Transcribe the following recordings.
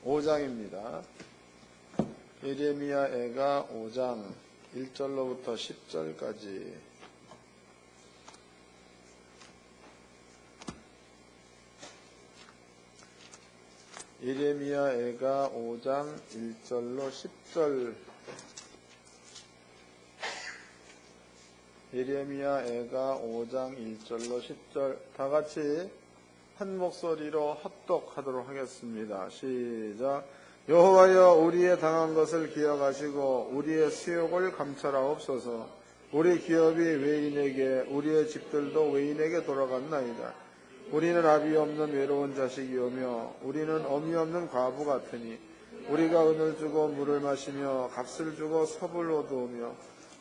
5장입니다. 예레미야애가 5장 1절로부터 10절까지. 예레미야애가 5장 1절로 10절. 예레미야애가 5장 1절로 10절. 다 같이 한 목소리로 합독하도록 하겠습니다. 시작. 여호와여, 우리의 당한 것을 기억하시고 우리의 수욕을 감찰하옵소서. 우리 기업이 외인에게, 우리의 집들도 외인에게 돌아갔나이다. 우리는 아비 없는 외로운 자식이오며 우리는 어미 없는 과부 같으니 우리가 은을 주고 물을 마시며 값을 주고 섭을 얻으며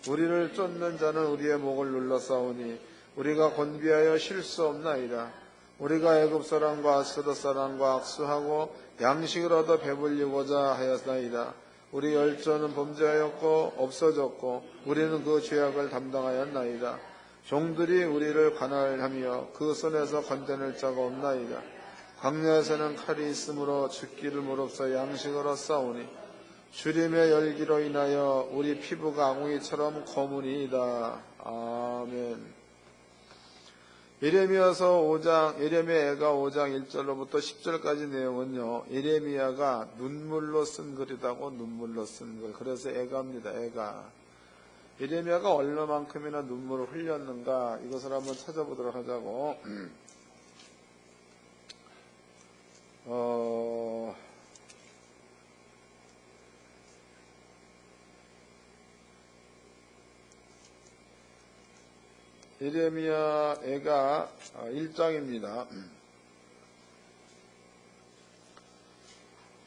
우리를 쫓는 자는 우리의 목을 눌러싸우니 우리가 곤비하여 쉴 수 없나이다. 우리가 애굽 사람과 아스돗 사람과 악수하고 양식을 얻어 배불리고자 하였나이다. 우리 열조는 범죄하였고 없어졌고 우리는 그 죄악을 담당하였나이다. 종들이 우리를 관할하며 그 손에서 건져낼 자가 없나이다. 광야에서는 칼이 있으므로 죽기를 무릅써 양식으로 싸우니 주림의 열기로 인하여 우리 피부가 앙웅이처럼 검으니이다. 아멘. 예레미야서 5장, 예레미야애가 5장 1절로부터 10절까지 내용은요, 예레미야가 눈물로 쓴 글이라고, 눈물로 쓴 글. 그래서 애가입니다, 애가. 예레미야가 얼마만큼이나 눈물을 흘렸는가, 이것을 한번 찾아보도록 하자고. 예레미야애가 1장입니다.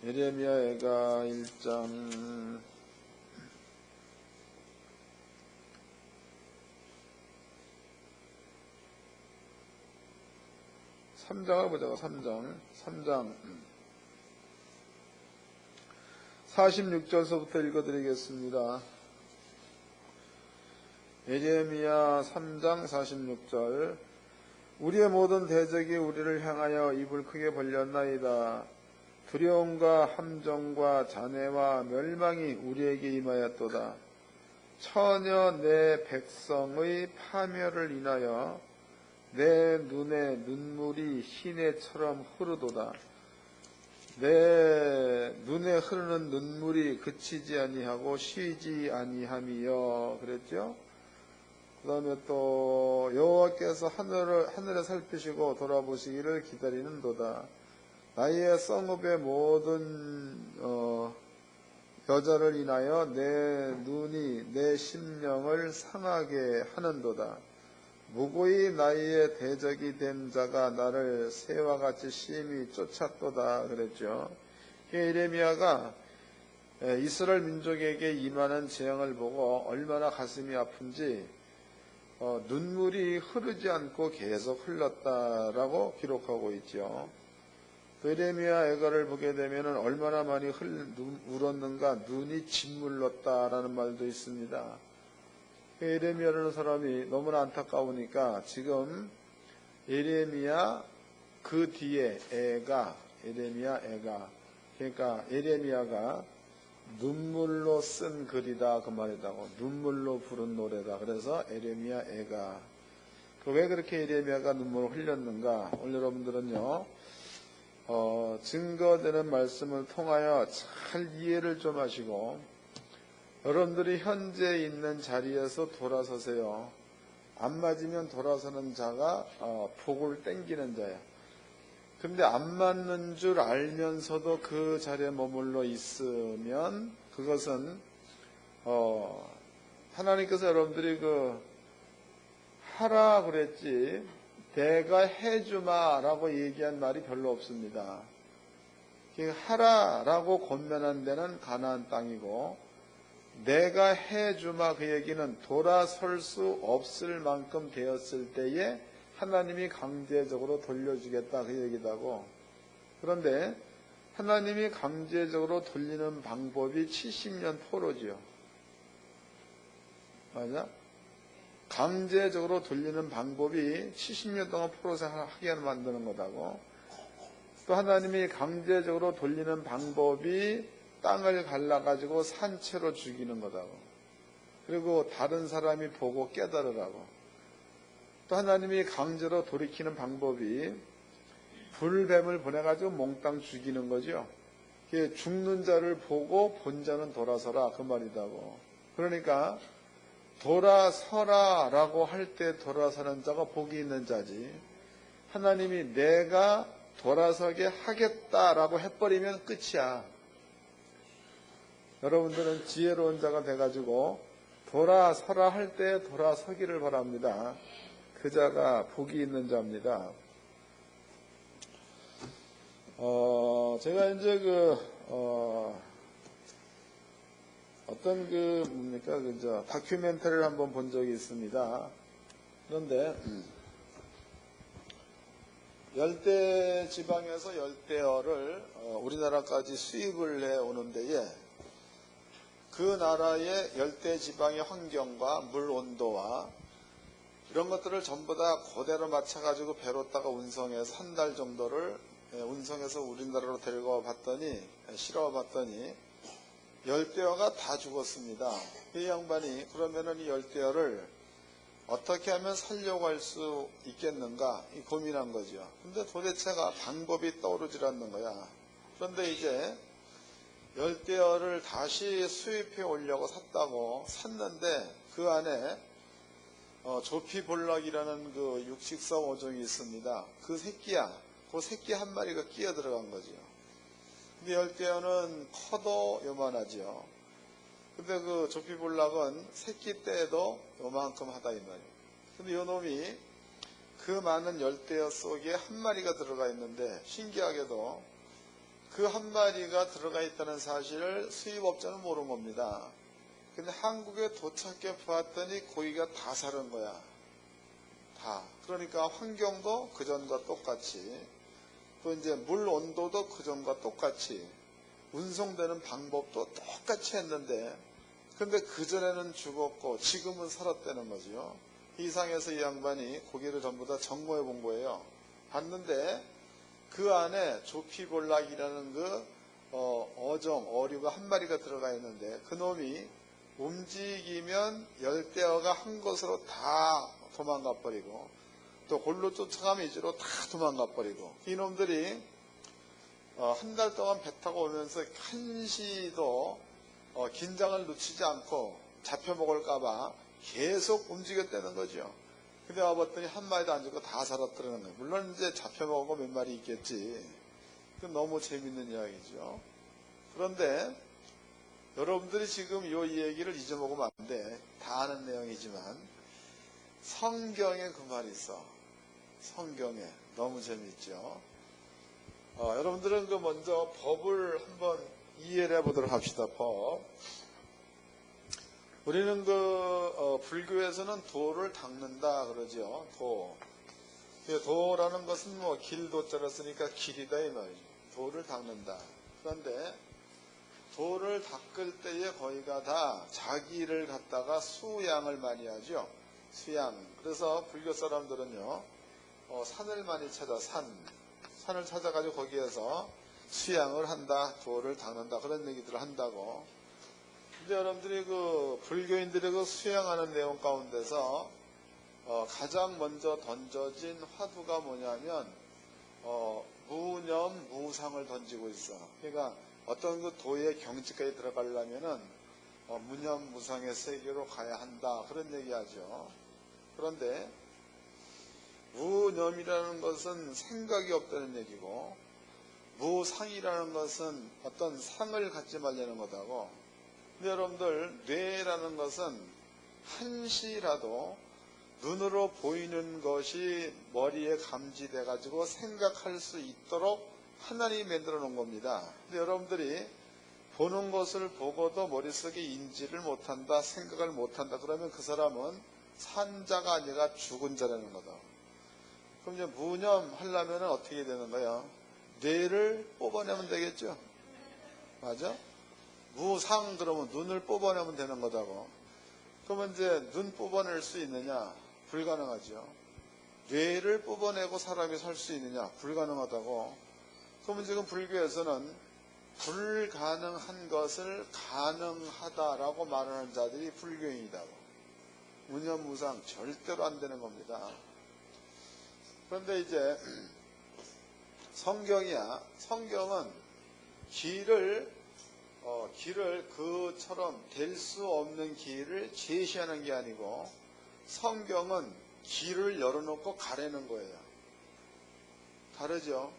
예레미야애가 1장 3장을 보자고. 3장 46절서부터 읽어드리겠습니다. 예레미야 3장 46절. 우리의 모든 대적이 우리를 향하여 입을 크게 벌렸나이다. 두려움과 함정과 잔해와 멸망이 우리에게 임하였도다. 처녀 내 백성의 파멸을 인하여 내 눈에 눈물이 시내처럼 흐르도다. 내 눈에 흐르는 눈물이 그치지 아니하고 쉬지 아니함이여. 그랬죠? 그 다음에 또 여호와께서 하늘에 살피시고 돌아보시기를 기다리는도다. 나의 성읍의 모든 여자를 인하여 내 눈이 내 심령을 상하게 하는도다. 무고히 나의 대적이 된 자가 나를 새와 같이 심히 쫓았도다. 그랬죠. 예레미야가 이스라엘 민족에게 임하는 재앙을 보고 얼마나 가슴이 아픈지 눈물이 흐르지 않고 계속 흘렀다라고 기록하고 있죠. 예레미야 애가를 보게 되면 얼마나 많이 울었는가, 눈이 짓물렀다라는 말도 있습니다. 예레미야라는 사람이 너무나 안타까우니까 지금 예레미야 그 뒤에 애가, 예레미야 애가, 그러니까 예레미야가 눈물로 쓴 글이다 그 말이다고. 눈물로 부른 노래다. 그래서 예레미야 애가. 왜 그렇게 예레미야가 눈물을 흘렸는가? 오늘 여러분들은요 증거되는 말씀을 통하여 잘 이해를 좀 하시고 여러분들이 현재 있는 자리에서 돌아서세요. 안 맞으면 돌아서는 자가 복을 땡기는 자야. 근데 안 맞는 줄 알면서도 그 자리에 머물러 있으면 그것은 하나님께서 여러분들이 하라 그랬지 내가 해주마라고 얘기한 말이 별로 없습니다. 하라라고 권면한 데는 가나안 땅이고 내가 해주마 그 얘기는 돌아설 수 없을 만큼 되었을 때에 하나님이 강제적으로 돌려주겠다 그 얘기다고. 그런데 하나님이 강제적으로 돌리는 방법이 70년 포로지요. 맞아? 강제적으로 돌리는 방법이 70년 동안 포로 생활하게 만드는 거다고. 또 하나님이 강제적으로 돌리는 방법이 땅을 갈라가지고 산채로 죽이는 거다고. 그리고 다른 사람이 보고 깨달으라고. 또 하나님이 강제로 돌이키는 방법이 불뱀을 보내가지고 몽땅 죽이는 거죠. 죽는 자를 보고 본 자는 돌아서라 그 말이다고. 그러니까 돌아서라 라고 할 때 돌아서는 자가 복이 있는 자지, 하나님이 내가 돌아서게 하겠다라고 해버리면 끝이야. 여러분들은 지혜로운 자가 돼가지고 돌아서라 할 때 돌아서기를 바랍니다. 그 자가 복이 있는 자입니다. 제가 이제 다큐멘터리를 한번 본 적이 있습니다. 그런데 열대 지방에서 열대어를 우리나라까지 수입을 해 오는 데에 그 나라의 열대 지방의 환경과 물 온도와 이런 것들을 전부 다 그대로 맞춰가지고 배로 따가 운송해서 한 달 정도를 운송해서 우리나라로 데려가 봤더니, 실어 봤더니 열대어가 다 죽었습니다. 이 양반이 그러면은 이 열대어를 어떻게 하면 살려고 할 수 있겠는가 고민한 거죠. 근데 도대체가 방법이 떠오르질 않는 거야. 그런데 이제 열대어를 다시 수입해 오려고 샀는데 그 안에 조피볼락이라는 그 육식성 어종이 있습니다. 그 새끼 한 마리가 끼어 들어간 거죠. 근데 열대어는 커도 요만하죠. 근데 그 조피볼락은 새끼 때에도 요만큼 하다 이 말이에요. 근데 요 놈이 그 많은 열대어 속에 한 마리가 들어가 있는데, 신기하게도 그 한 마리가 들어가 있다는 사실을 수입업자는 모르는 겁니다. 근데 한국에 도착해 보았더니 고기가 다 사는 거야. 다. 그러니까 환경도 그전과 똑같이, 또 이제 물 온도도 그전과 똑같이, 운송되는 방법도 똑같이 했는데, 근데 그전에는 죽었고 지금은 살았다는 거죠. 이상해서 이 양반이 고기를 전부 다 점검해 본 거예요. 봤는데 그 안에 조피볼락이라는 어류가 한 마리가 들어가 있는데, 그 놈이 움직이면 열대어가 한 곳으로 다 도망가 버리고, 또 골로 쫓아가면 이제로 다 도망가 버리고, 이놈들이 한 달 동안 배 타고 오면서 한시도 긴장을 늦추지 않고 잡혀먹을까봐 계속 움직였다는 거죠. 근데 와봤더니 한 마리도 안 죽고 다 살았더라는 거예요. 물론 이제 잡혀먹은 몇 마리 있겠지. 그건 너무 재밌는 이야기죠. 그런데 여러분들이 지금 이 얘기를 잊어먹으면 안 돼. 다 아는 내용이지만 성경에 그 말이 있어. 성경에. 너무 재밌죠. 여러분들은 먼저 법을 한번 이해를 해보도록 합시다. 법. 우리는 불교에서는 도를 닦는다 그러죠. 도. 도라는 것은 길도자를 쓰니까 길이다 이 말이죠. 도를 닦는다. 그런데 도를 닦을 때에 거의가 다 자기를 갖다가 수양을 많이 하죠. 수양. 그래서 불교 사람들은요, 산을 많이 찾아, 산을 찾아가지고 거기에서 수양을 한다, 도를 닦는다, 그런 얘기들을 한다고. 근데 여러분들이 불교인들이 수양하는 내용 가운데서 가장 먼저 던져진 화두가 뭐냐면 무념 무상을 던지고 있어. 그러니까 어떤 도의 경지까지 들어가려면은 무념 무상의 세계로 가야 한다, 그런 얘기하죠. 그런데 무념이라는 것은 생각이 없다는 얘기고, 무상이라는 것은 어떤 상을 갖지 말려는 거다고. 근데 여러분들, 뇌라는 것은 한시라도 눈으로 보이는 것이 머리에 감지돼 가지고 생각할 수 있도록 하나님이 만들어 놓은 겁니다. 근데 여러분들이 보는 것을 보고도 머릿속에 인지를 못한다, 생각을 못한다, 그러면 그 사람은 산 자가 아니라 죽은 자라는 거다. 그럼 이제 무념 하려면 어떻게 되는 거야? 뇌를 뽑아내면 되겠죠? 맞아? 무상 그러면 눈을 뽑아내면 되는 거다고. 그러면 이제 눈 뽑아낼 수 있느냐? 불가능하죠. 뇌를 뽑아내고 사람이 살 수 있느냐? 불가능하다고. 그러면 지금 불교에서는 불가능한 것을 가능하다라고 말하는 자들이 불교인이다고. 무념무상 절대로 안 되는 겁니다. 그런데 이제 성경이야. 성경은 길을 그처럼 될 수 없는 길을 제시하는 게 아니고, 성경은 길을 열어놓고 가라는 거예요. 다르죠?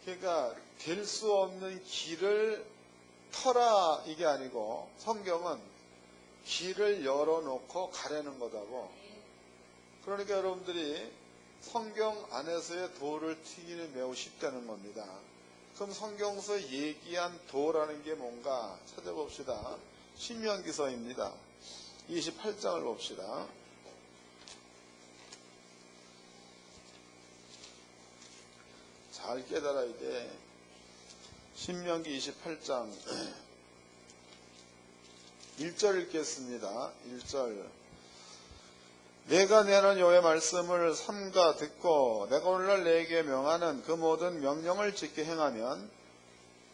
그러니까 될 수 없는 길을 터라 이게 아니고, 성경은 길을 열어놓고 가라는 거다고. 그러니까 여러분들이 성경 안에서의 도를 튀기는 매우 쉽다는 겁니다. 그럼 성경에서 얘기한 도라는 게 뭔가 찾아봅시다. 신명기서입니다. 28장을 봅시다. 잘 깨달아야 돼. 신명기 28장 1절 읽겠습니다. 1절. 내가 내는 여호와의 말씀을 삼가 듣고 내가 오늘날 내게 명하는 그 모든 명령을 지켜 행하면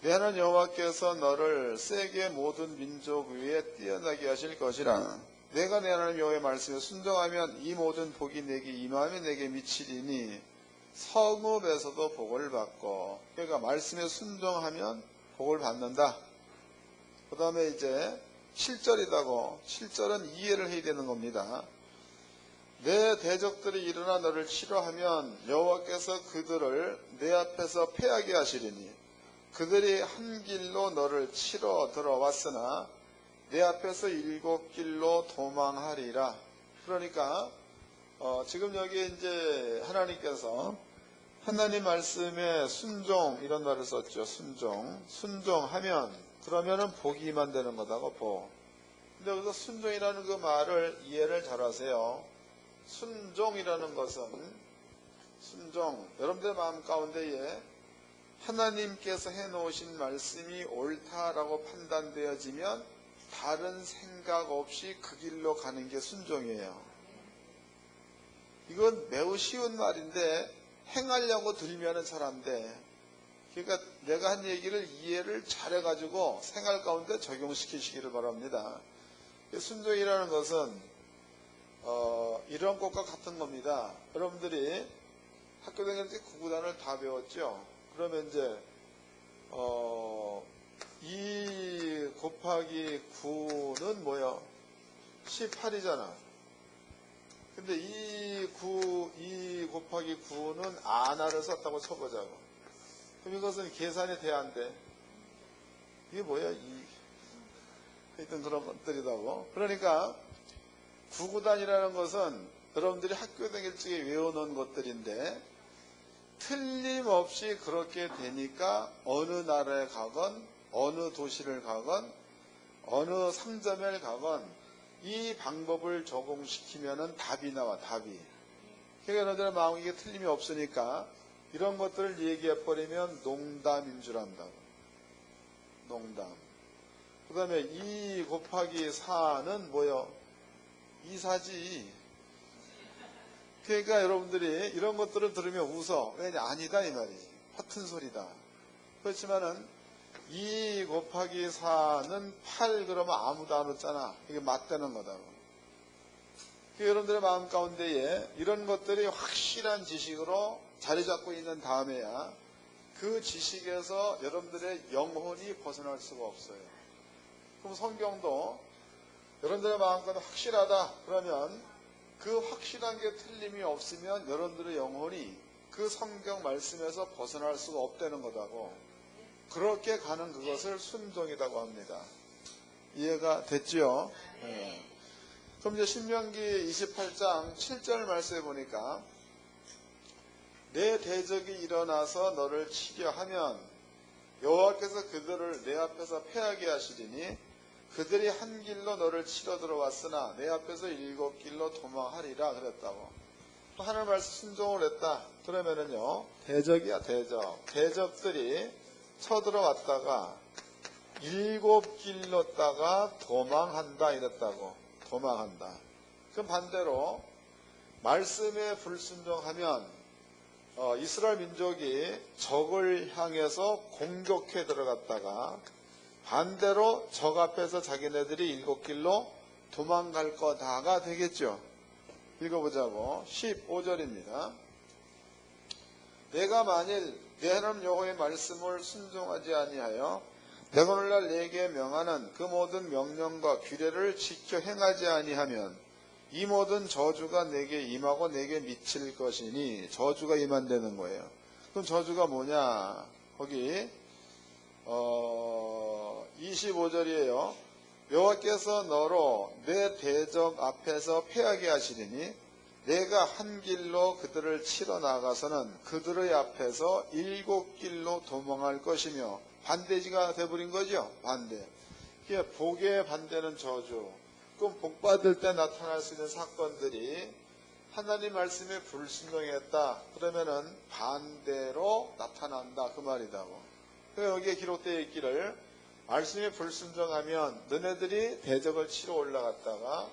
내는 여호와께서 너를 세계 모든 민족 위에 뛰어나게 하실 것이라. 내가 내는 여호와의 말씀에 순종하면 이 모든 복이 내게 임하며 내게 미치리니 성읍에서도 복을 받고. 그러니까 말씀에 순종하면 복을 받는다. 그 다음에 이제 7절이다고. 7절은 이해를 해야 되는 겁니다. 내 대적들이 일어나 너를 치료하면 여호와께서 그들을 내 앞에서 패하게 하시리니 그들이 한 길로 너를 치러 들어왔으나 내 앞에서 7길로 도망하리라. 그러니까 지금 여기 이제 하나님께서 하나님 말씀에 순종 이런 말을 썼죠. 순종하면 그러면은 복이 임한다는 거다고. 복. 근데 여기서 순종이라는 그 말을 이해를 잘 하세요. 순종이라는 것은 여러분들의 마음 가운데에 하나님께서 해놓으신 말씀이 옳다라고 판단되어지면 다른 생각 없이 그 길로 가는 게 순종이에요. 이건 매우 쉬운 말인데 행하려고 들면은 잘 안 돼. 그러니까 내가 한 얘기를 이해를 잘해가지고 생활 가운데 적용시키시기를 바랍니다. 순종이라는 것은 이런 것과 같은 겁니다. 여러분들이 학교 다닐 때 구구단을 다 배웠죠. 그러면 이제 2 곱하기 9는 뭐야? 18이잖아. 근데 2 곱하기 9는 아나를 썼다고 쳐보자고. 그럼 이것은 계산이 돼야 안 돼? 이게 뭐야? 하여튼 그런 것들이라고. 그러니까 구구단이라는 것은 여러분들이 학교 다닐 적에 외워놓은 것들인데 틀림없이 그렇게 되니까 어느 나라에 가건 어느 도시를 가건 어느 상점에 가건 이 방법을 적용시키면은 답이 나와. 답이. 그러니까 여러분들의 마음에 이게 틀림이 없으니까 이런 것들을 얘기해버리면 농담인 줄 안다고. 농담. 그 다음에 2 곱하기 4는 뭐요? 이사지. 그러니까 여러분들이 이런 것들을 들으면 웃어. 왜냐? 아니다 이 말이지. 허튼 소리다. 그렇지만은 2 곱하기 4는 8 그러면 아무도 안 웃잖아. 이게 맞다는 거다. 그러니까 여러분들의 마음 가운데에 이런 것들이 확실한 지식으로 자리 잡고 있는 다음에야 그 지식에서 여러분들의 영혼이 벗어날 수가 없어요. 그럼 성경도 여러분들의 마음과도 확실하다. 그러면 그 확실한 게 틀림이 없으면 여러분들의 영혼이 그 성경 말씀에서 벗어날 수가 없다는 거다고. 그렇게 가는 그것을 순종이라고 합니다. 이해가 됐죠? 네. 그럼 이제 신명기 28장 7절 말씀해 보니까 내 대적이 일어나서 너를 치려 하면 여호와께서 그들을 내 앞에서 패하게 하시리니 그들이 한 길로 너를 치러 들어왔으나 내 앞에서 7길로 도망하리라 그랬다고. 하나님 말씀 순종을 했다. 그러면은요, 대적이야, 대적. 대적들이 쳐들어왔다가 7길로 다가 도망한다 이랬다고. 도망한다. 그럼 반대로 말씀에 불순종하면 이스라엘 민족이 적을 향해서 공격해 들어갔다가 반대로 적 앞에서 자기네들이 일곱 길로 도망갈 거다가 되겠죠. 읽어보자고. 15절입니다. 내가 만일 내 하나님 여호와의 말씀을 순종하지 아니하여 내가 오늘날 내게 명하는 그 모든 명령과 규례를 지켜 행하지 아니하면 이 모든 저주가 내게 임하고 내게 미칠 것이니, 저주가 임한다는 거예요. 그럼 저주가 뭐냐? 거기 25절이에요. 여호와께서 너로 내 대적 앞에서 패하게 하시리니 내가 한 길로 그들을 치러 나가서는 그들의 앞에서 일곱 길로 도망할 것이며, 반대지가 돼버린 거죠. 반대. 이게 복의 반대는 저주. 그럼 복 받을 때 나타날 수 있는 사건들이 하나님 말씀에 불순종했다. 그러면은 반대로 나타난다. 그 말이다고. 여기에 기록되어 있기를 말씀에 불순종하면 너네들이 대적을 치러 올라갔다가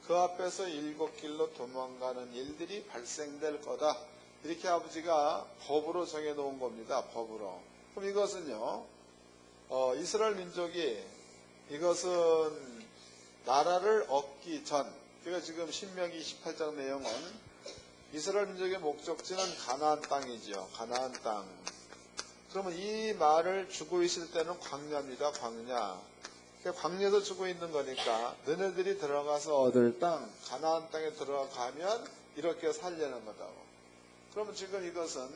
그 앞에서 일곱 길로 도망가는 일들이 발생될 거다. 이렇게 아버지가 법으로 정해놓은 겁니다. 법으로. 그럼 이것은요, 이스라엘 민족이 이것은 나라를 얻기 전, 그러니까 지금 신명기 28장 내용은 이스라엘 민족의 목적지는 가나안 땅이죠. 가나안 땅. 그러면 이 말을 주고 있을 때는 광야입니다. 광야. 광야에서 주고 있는 거니까 너네들이 들어가서 얻을 땅, 가나안 땅에 들어가면 이렇게 살려는 거다고. 그러면 지금 이것은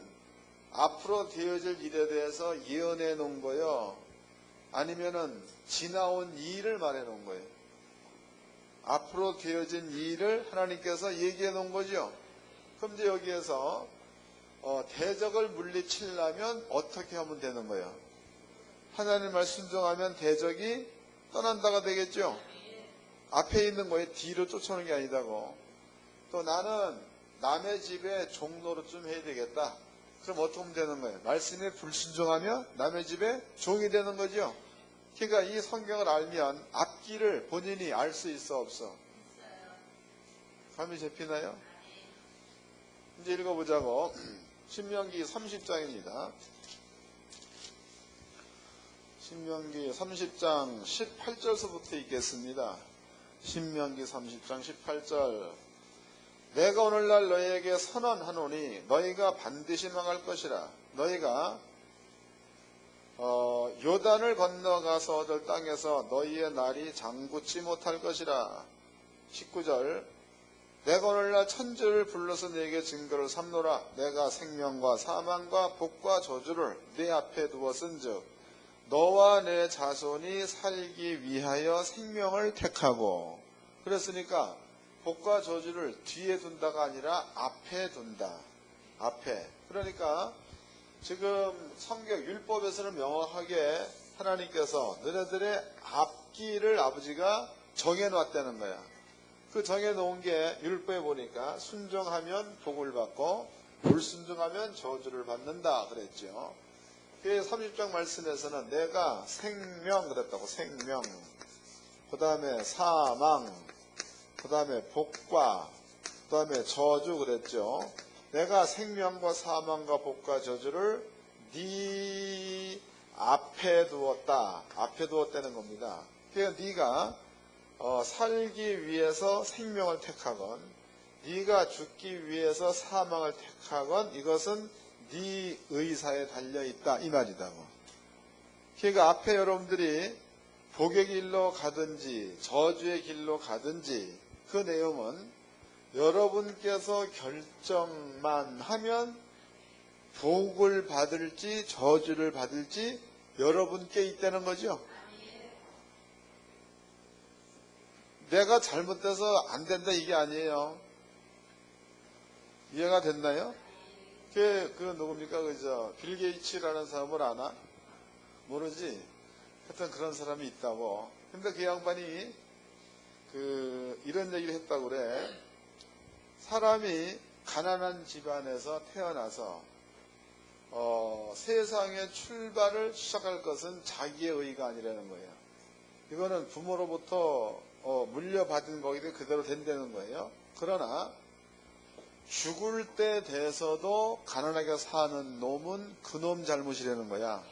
앞으로 되어질 일에 대해서 예언해 놓은 거요, 아니면은 지나온 일을 말해 놓은 거예요. 앞으로 되어진 일을 하나님께서 얘기해 놓은 거죠. 그럼 이제 여기에서 대적을 물리치려면 어떻게 하면 되는 거예요? 하나님 말 순종하면 대적이 떠난다가 되겠죠. 앞에 있는 거에 뒤로 쫓아오는 게 아니다고. 또 나는 남의 집에 종노릇 좀 해야 되겠다. 그럼 어떻게 하면 되는 거예요? 말씀에 불순종하면 남의 집에 종이 되는 거죠. 그러니까 이 성경을 알면 앞길을 본인이 알 수 있어, 없어? 감이 잡히나요? 이제 읽어보자고. 신명기 30장입니다. 신명기 30장 18절서부터 읽겠습니다. 신명기 30장 18절. 내가 오늘날 너희에게 선언하노니 너희가 반드시 망할 것이라. 너희가 요단을 건너가서 얻을 땅에서 너희의 날이 장붙지 못할 것이라. 19절. 내가 오늘날 천지를 불러서 네게 증거를 삼노라. 내가 생명과 사망과 복과 저주를 네 앞에 두었은즉 너와 내 자손이 살기 위하여 생명을 택하고. 그랬으니까 복과 저주를 뒤에 둔다가 아니라 앞에 둔다. 앞에. 그러니까 지금 성경 율법에서는 명확하게 하나님께서 너네들의 앞길을 아버지가 정해놨다는 거야. 그 정해놓은 게 율법에 보니까 순종하면 복을 받고 불순종하면 저주를 받는다 그랬죠. 30장 말씀에서는 내가 생명 그랬다고. 생명, 그 다음에 사망, 그 다음에 복과, 그 다음에 저주 그랬죠. 내가 생명과 사망과 복과 저주를 네 앞에 두었다. 앞에 두었다는 겁니다. 그러니까 네가 살기 위해서 생명을 택하건 네가 죽기 위해서 사망을 택하건 이것은 네 의사에 달려있다 이 말이다고. 그러니까 앞에 여러분들이 복의 길로 가든지 저주의 길로 가든지 그 내용은 여러분께서 결정만 하면 복을 받을지 저주를 받을지 여러분께 있다는 거죠. 내가 잘못돼서 안 된다 이게 아니에요. 이해가 됐나요? 그 누굽니까? 그저 빌 게이츠라는 사람을 아나? 모르지? 하여튼 그런 사람이 있다고. 근데 그 양반이 이런 얘기를 했다고 그래. 사람이 가난한 집안에서 태어나서 세상의 출발을 시작할 것은 자기의 의가 아니라는 거예요. 이거는 부모로부터 물려받은 거기 때문에 그대로 된다는 거예요. 그러나 죽을 때 돼서도 가난하게 사는 놈은 그놈 잘못이라는 거야.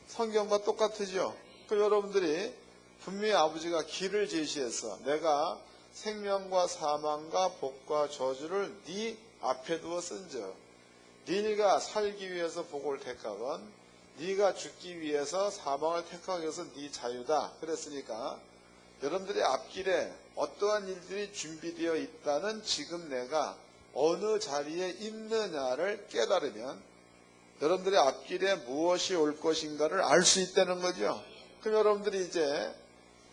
성경과 똑같으죠. 그 여러분들이 분명히 아버지가 길을 제시해서 내가 생명과 사망과 복과 저주를 네 앞에 두어 쓴즉 네가 살기 위해서 복을 택하건 네가 죽기 위해서 사망을 택하기 위해서 네 자유다. 그랬으니까 여러분들의 앞길에 어떠한 일들이 준비되어 있다는 지금 내가 어느 자리에 있느냐를 깨달으면 여러분들의 앞길에 무엇이 올 것인가를 알 수 있다는 거죠. 그럼 여러분들이 이제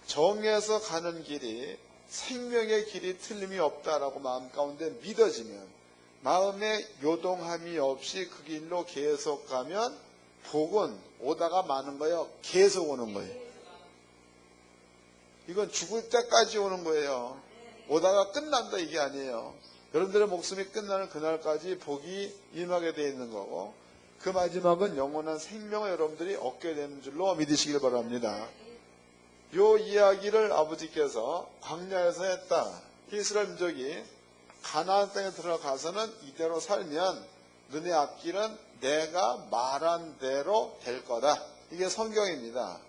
정해서 가는 길이 생명의 길이 틀림이 없다라고 마음 가운데 믿어지면 마음에 요동함이 없이 그 길로 계속 가면 복은 오다가 마는 거예요. 계속 오는 거예요. 이건 죽을 때까지 오는 거예요. 오다가 끝난다 이게 아니에요. 여러분들의 목숨이 끝나는 그날까지 복이 임하게 되어 있는 거고 그 마지막은 영원한 생명을 여러분들이 얻게 되는 줄로 믿으시길 바랍니다. 요 이야기를 아버지께서 광야에서 했다. 이스라엘 민족이 가나안 땅에 들어가서는 이대로 살면 너네 앞길은 내가 말한 대로 될 거다. 이게 성경입니다.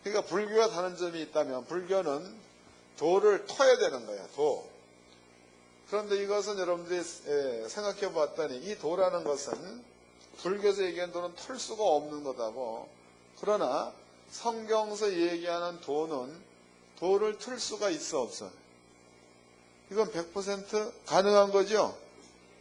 그러니까 불교가 다른 점이 있다면 불교는 도를 터야 되는 거예요. 도. 그런데 이것은 여러분들이 생각해 봤더니 이 도라는 것은 불교에서 얘기하는 도는 털 수가 없는 거다고. 그러나 성경에서 얘기하는 도는 도를 틀 수가 있어 없어? 이건 100% 가능한 거죠.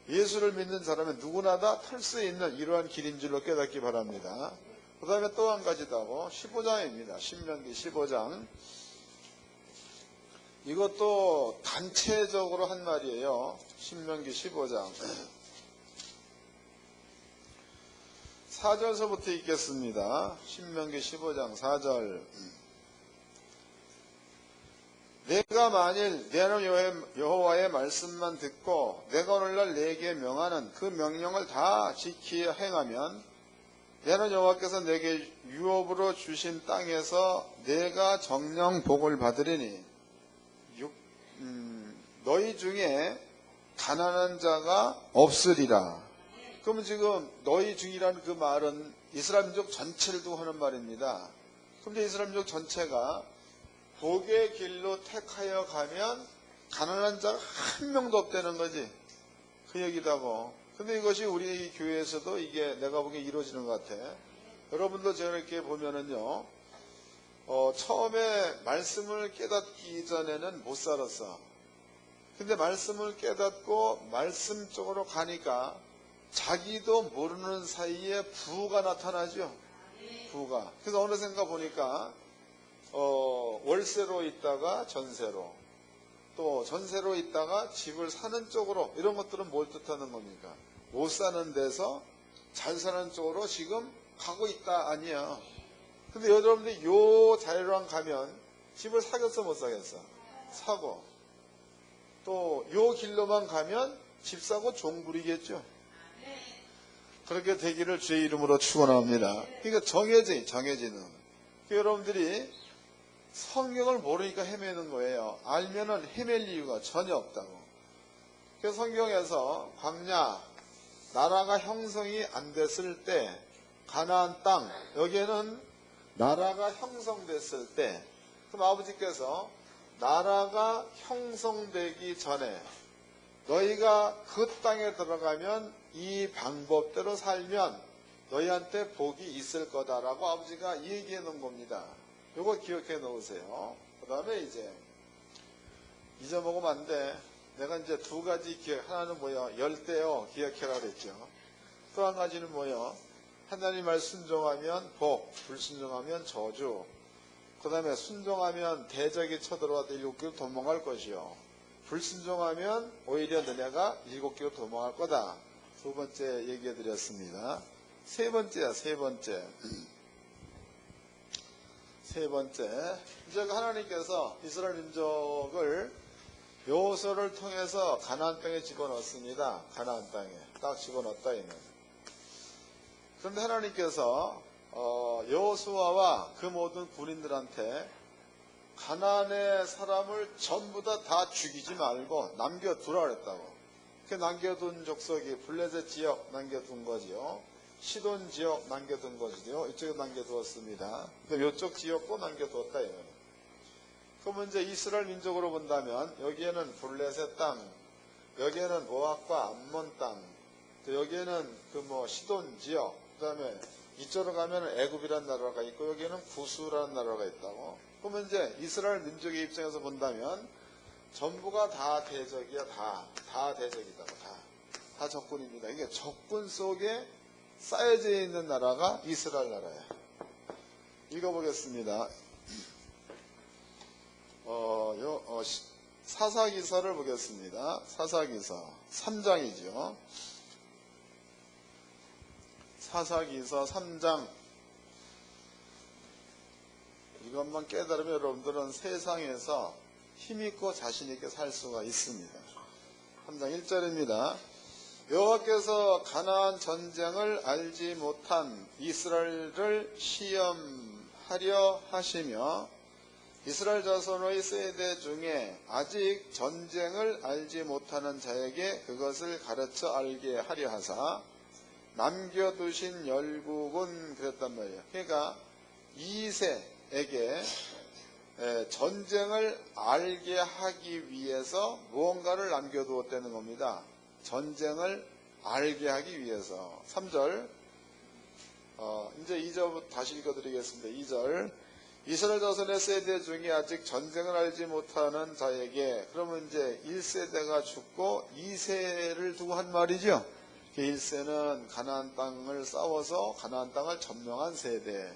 예수를 믿는 사람은 누구나 다 탈 수 있는 이러한 길인 줄로 깨닫기 바랍니다. 그 다음에 또 한 가지다고 15장입니다. 신명기 15장. 이것도 단체적으로 한 말이에요. 신명기 15장 4절서부터 읽겠습니다. 신명기 15장 4절. 내가 만일 너는 여호와의 말씀만 듣고 내가 오늘날 내게 명하는 그 명령을 다 지키어 행하면 너는 여호와께서 내게 유업으로 주신 땅에서 내가 정령 복을 받으리니 너희 중에 가난한 자가 없으리라. 그러면 지금 너희 중이라는 그 말은 이스라엘 민족 전체를 두고 하는 말입니다. 그런데 이스라엘 민족 전체가 복의 길로 택하여 가면 가난한 자가 한 명도 없다는 거지. 그 얘기도 하고. 근데 이것이 우리 교회에서도 이게 내가 보기에 이루어지는 것 같아. 여러분도 제가 이렇게 보면은요, 처음에 말씀을 깨닫기 전에는 못 살았어. 근데 말씀을 깨닫고 말씀 쪽으로 가니까 자기도 모르는 사이에 부가 나타나죠. 부가. 그래서 어느샌가 보니까 월세로 있다가 전세로, 또 전세로 있다가 집을 사는 쪽으로, 이런 것들은 뭘 뜻하는 겁니까? 못 사는 데서 잘 사는 쪽으로 지금 가고 있다 아니야. 근데 여러분들이 요 자리로만 가면 집을 사겠어 못 사겠어? 사고. 또 요 길로만 가면 집 사고 종 부리겠죠. 그렇게 되기를 주의 이름으로 축원합니다. 그러니까 정해지는. 여러분들이 성경을 모르니까 헤매는 거예요. 알면은 헤맬 이유가 전혀 없다고. 그래서 성경에서 광야, 나라가 형성이 안 됐을 때, 가나안 땅, 여기에는 나라가 형성됐을 때, 그럼 아버지께서 나라가 형성되기 전에 너희가 그 땅에 들어가면 이 방법대로 살면 너희한테 복이 있을 거다라고 아버지가 얘기해 놓은 겁니다. 요거 기억해 놓으세요. 그 다음에 이제 잊어먹으면 안 돼. 내가 이제 두 가지 기억, 하나는 뭐야? 열대요. 기억해라 그랬죠. 또 한 가지는 뭐요? 하나님 말 순종하면 복, 불순종하면 저주. 그 다음에 순종하면 대적이 쳐들어와도 7길 도망갈 것이요. 불순종하면 오히려 너네가 7길 도망갈 거다. 두 번째 얘기해 드렸습니다. 세 번째야, 세 번째. 세 번째. 이제 하나님께서 이스라엘 민족을 여호수아를 통해서 가나안 땅에 집어넣습니다. 가나안 땅에 딱 집어넣었다 이는. 그런데 하나님께서 여호수아와 그 모든 군인들한테 가나안의 사람을 전부 다 죽이지 말고 남겨두라 그랬다고. 그 남겨둔 족속이 블레셋 지역 남겨둔 거지요. 시돈 지역 남겨둔 거지요. 이쪽에 남겨두었습니다. 근데 이쪽 지역도 남겨두었다 이거예요. 그러면 이제 이스라엘 민족으로 본다면 여기에는 블레셋 땅, 여기에는 모압과 암몬 땅, 또 여기에는 그 시돈 지역, 그 다음에 이쪽으로 가면 애굽이라는 나라가 있고 여기에는 구스라는 나라가 있다고. 그러면 이제 이스라엘 민족의 입장에서 본다면 전부가 다 대적이야. 다 대적이다. 다 적군입니다. 이게 적군 속에 쌓여져 있는 나라가 이스라엘 나라예요. 읽어보겠습니다. 사사기서를 보겠습니다. 사사기서 3장이죠. 사사기서 3장. 이것만 깨달으면 여러분들은 세상에서 힘있고 자신있게 살 수가 있습니다. 3장 1절입니다. 여호와께서 가나안 전쟁을 알지 못한 이스라엘을 시험하려 하시며 이스라엘 자손의 세대 중에 아직 전쟁을 알지 못하는 자에게 그것을 가르쳐 알게 하려 하사 남겨두신 열국은 그랬단 말이에요. 그러니까 2세에게 전쟁을 알게 하기 위해서 무언가를 남겨두었다는 겁니다. 전쟁을 알게 하기 위해서. 3절 이제 2절부터 다시 읽어드리겠습니다. 2절 이스라엘 자손의 세대 중에 아직 전쟁을 알지 못하는 자에게. 그러면 이제 1세대가 죽고 2세를 두고 한 말이죠. 1세는 가나안 땅을 싸워서 가나안 땅을 점령한 세대,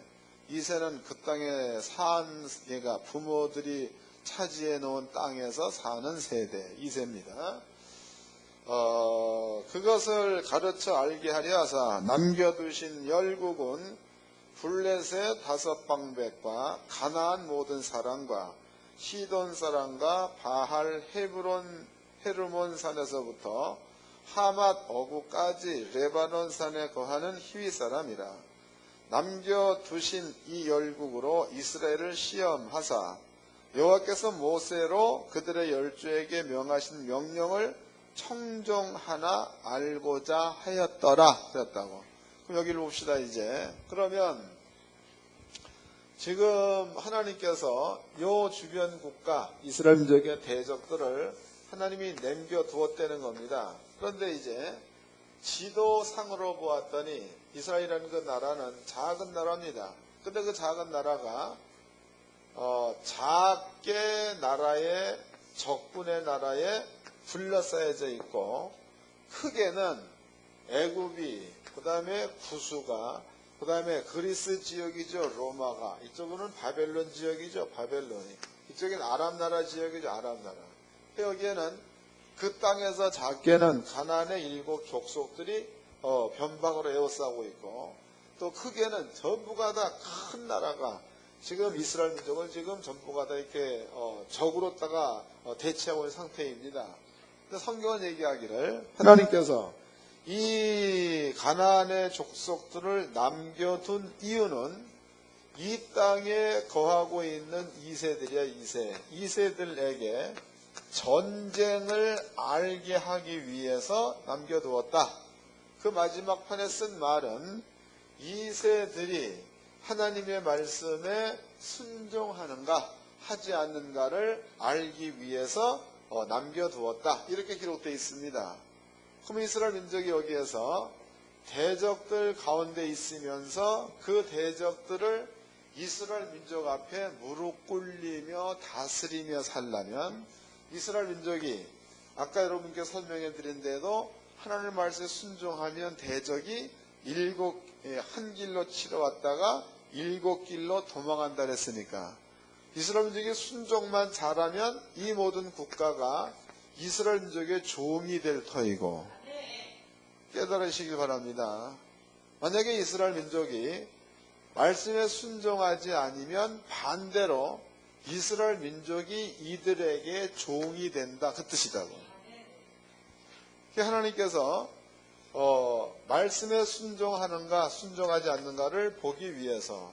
2세는 그 땅에 산 얘가 부모들이 차지해 놓은 땅에서 사는 세대 2세입니다. 그것을 가르쳐 알게 하려 하사 남겨두신 열국은 블레셋 5방백과 가나안 모든 사람과 시돈 사람과 바할 헤르몬 산에서부터 하맛 어구까지 레바논 산에 거하는 히위 사람이라. 남겨두신 이 열국으로 이스라엘을 시험하사 여호와께서 모세로 그들의 열조에게 명하신 명령을 청종하나 알고자 하였더라 그랬다고. 그럼 여기를 봅시다. 이제 그러면 지금 하나님께서 요 주변 국가 이스라엘 민족의 대적들을 하나님이 남겨두었다는 겁니다. 그런데 이제 지도상으로 보았더니 이스라엘이라는 그 나라는 작은 나라입니다. 근데 그 작은 나라가 작게 나라에 적군의 나라에 둘러싸여져 있고, 크게는 애굽이, 그 다음에 구수가, 그 다음에 그리스 지역이죠. 로마가, 이쪽은 바벨론 지역이죠. 바벨론이, 이쪽엔 아랍 나라 지역이죠. 아랍 나라. 여기에는 그 땅에서 작게는 가나안의 7 족속들이 변방으로 에워싸고 있고, 또 크게는 전부가 다 큰 나라가 지금 이스라엘 민족을 지금 전부가 다 이렇게 적으로다가 대치하고 있는 상태입니다. 근데 성경은 얘기하기를 하나님께서 이 가나안의 족속들을 남겨둔 이유는 이 땅에 거하고 있는 2세들이야. 2세들에게 전쟁을 알게 하기 위해서 남겨두었다. 그 마지막 판에 쓴 말은 2세들이 하나님의 말씀에 순종하는가 하지 않는가를 알기 위해서 남겨두었다. 이렇게 기록되어 있습니다. 그럼 이스라엘 민족이 여기에서 대적들 가운데 있으면서 그 대적들을 이스라엘 민족 앞에 무릎 꿇리며 다스리며 살려면 이스라엘 민족이 아까 여러분께 설명해 드린 대로 하나님의 말씀에 순종하면 대적이 한 길로 치러왔다가 7길로 도망한다 그랬으니까 이스라엘 민족이 순종만 잘하면 이 모든 국가가 이스라엘 민족의 종이 될 터이고, 깨달으시길 바랍니다. 만약에 이스라엘 민족이 말씀에 순종하지 않으면 반대로 이스라엘 민족이 이들에게 종이 된다 그 뜻이다고. 하나님께서 말씀에 순종하는가 순종하지 않는가를 보기 위해서,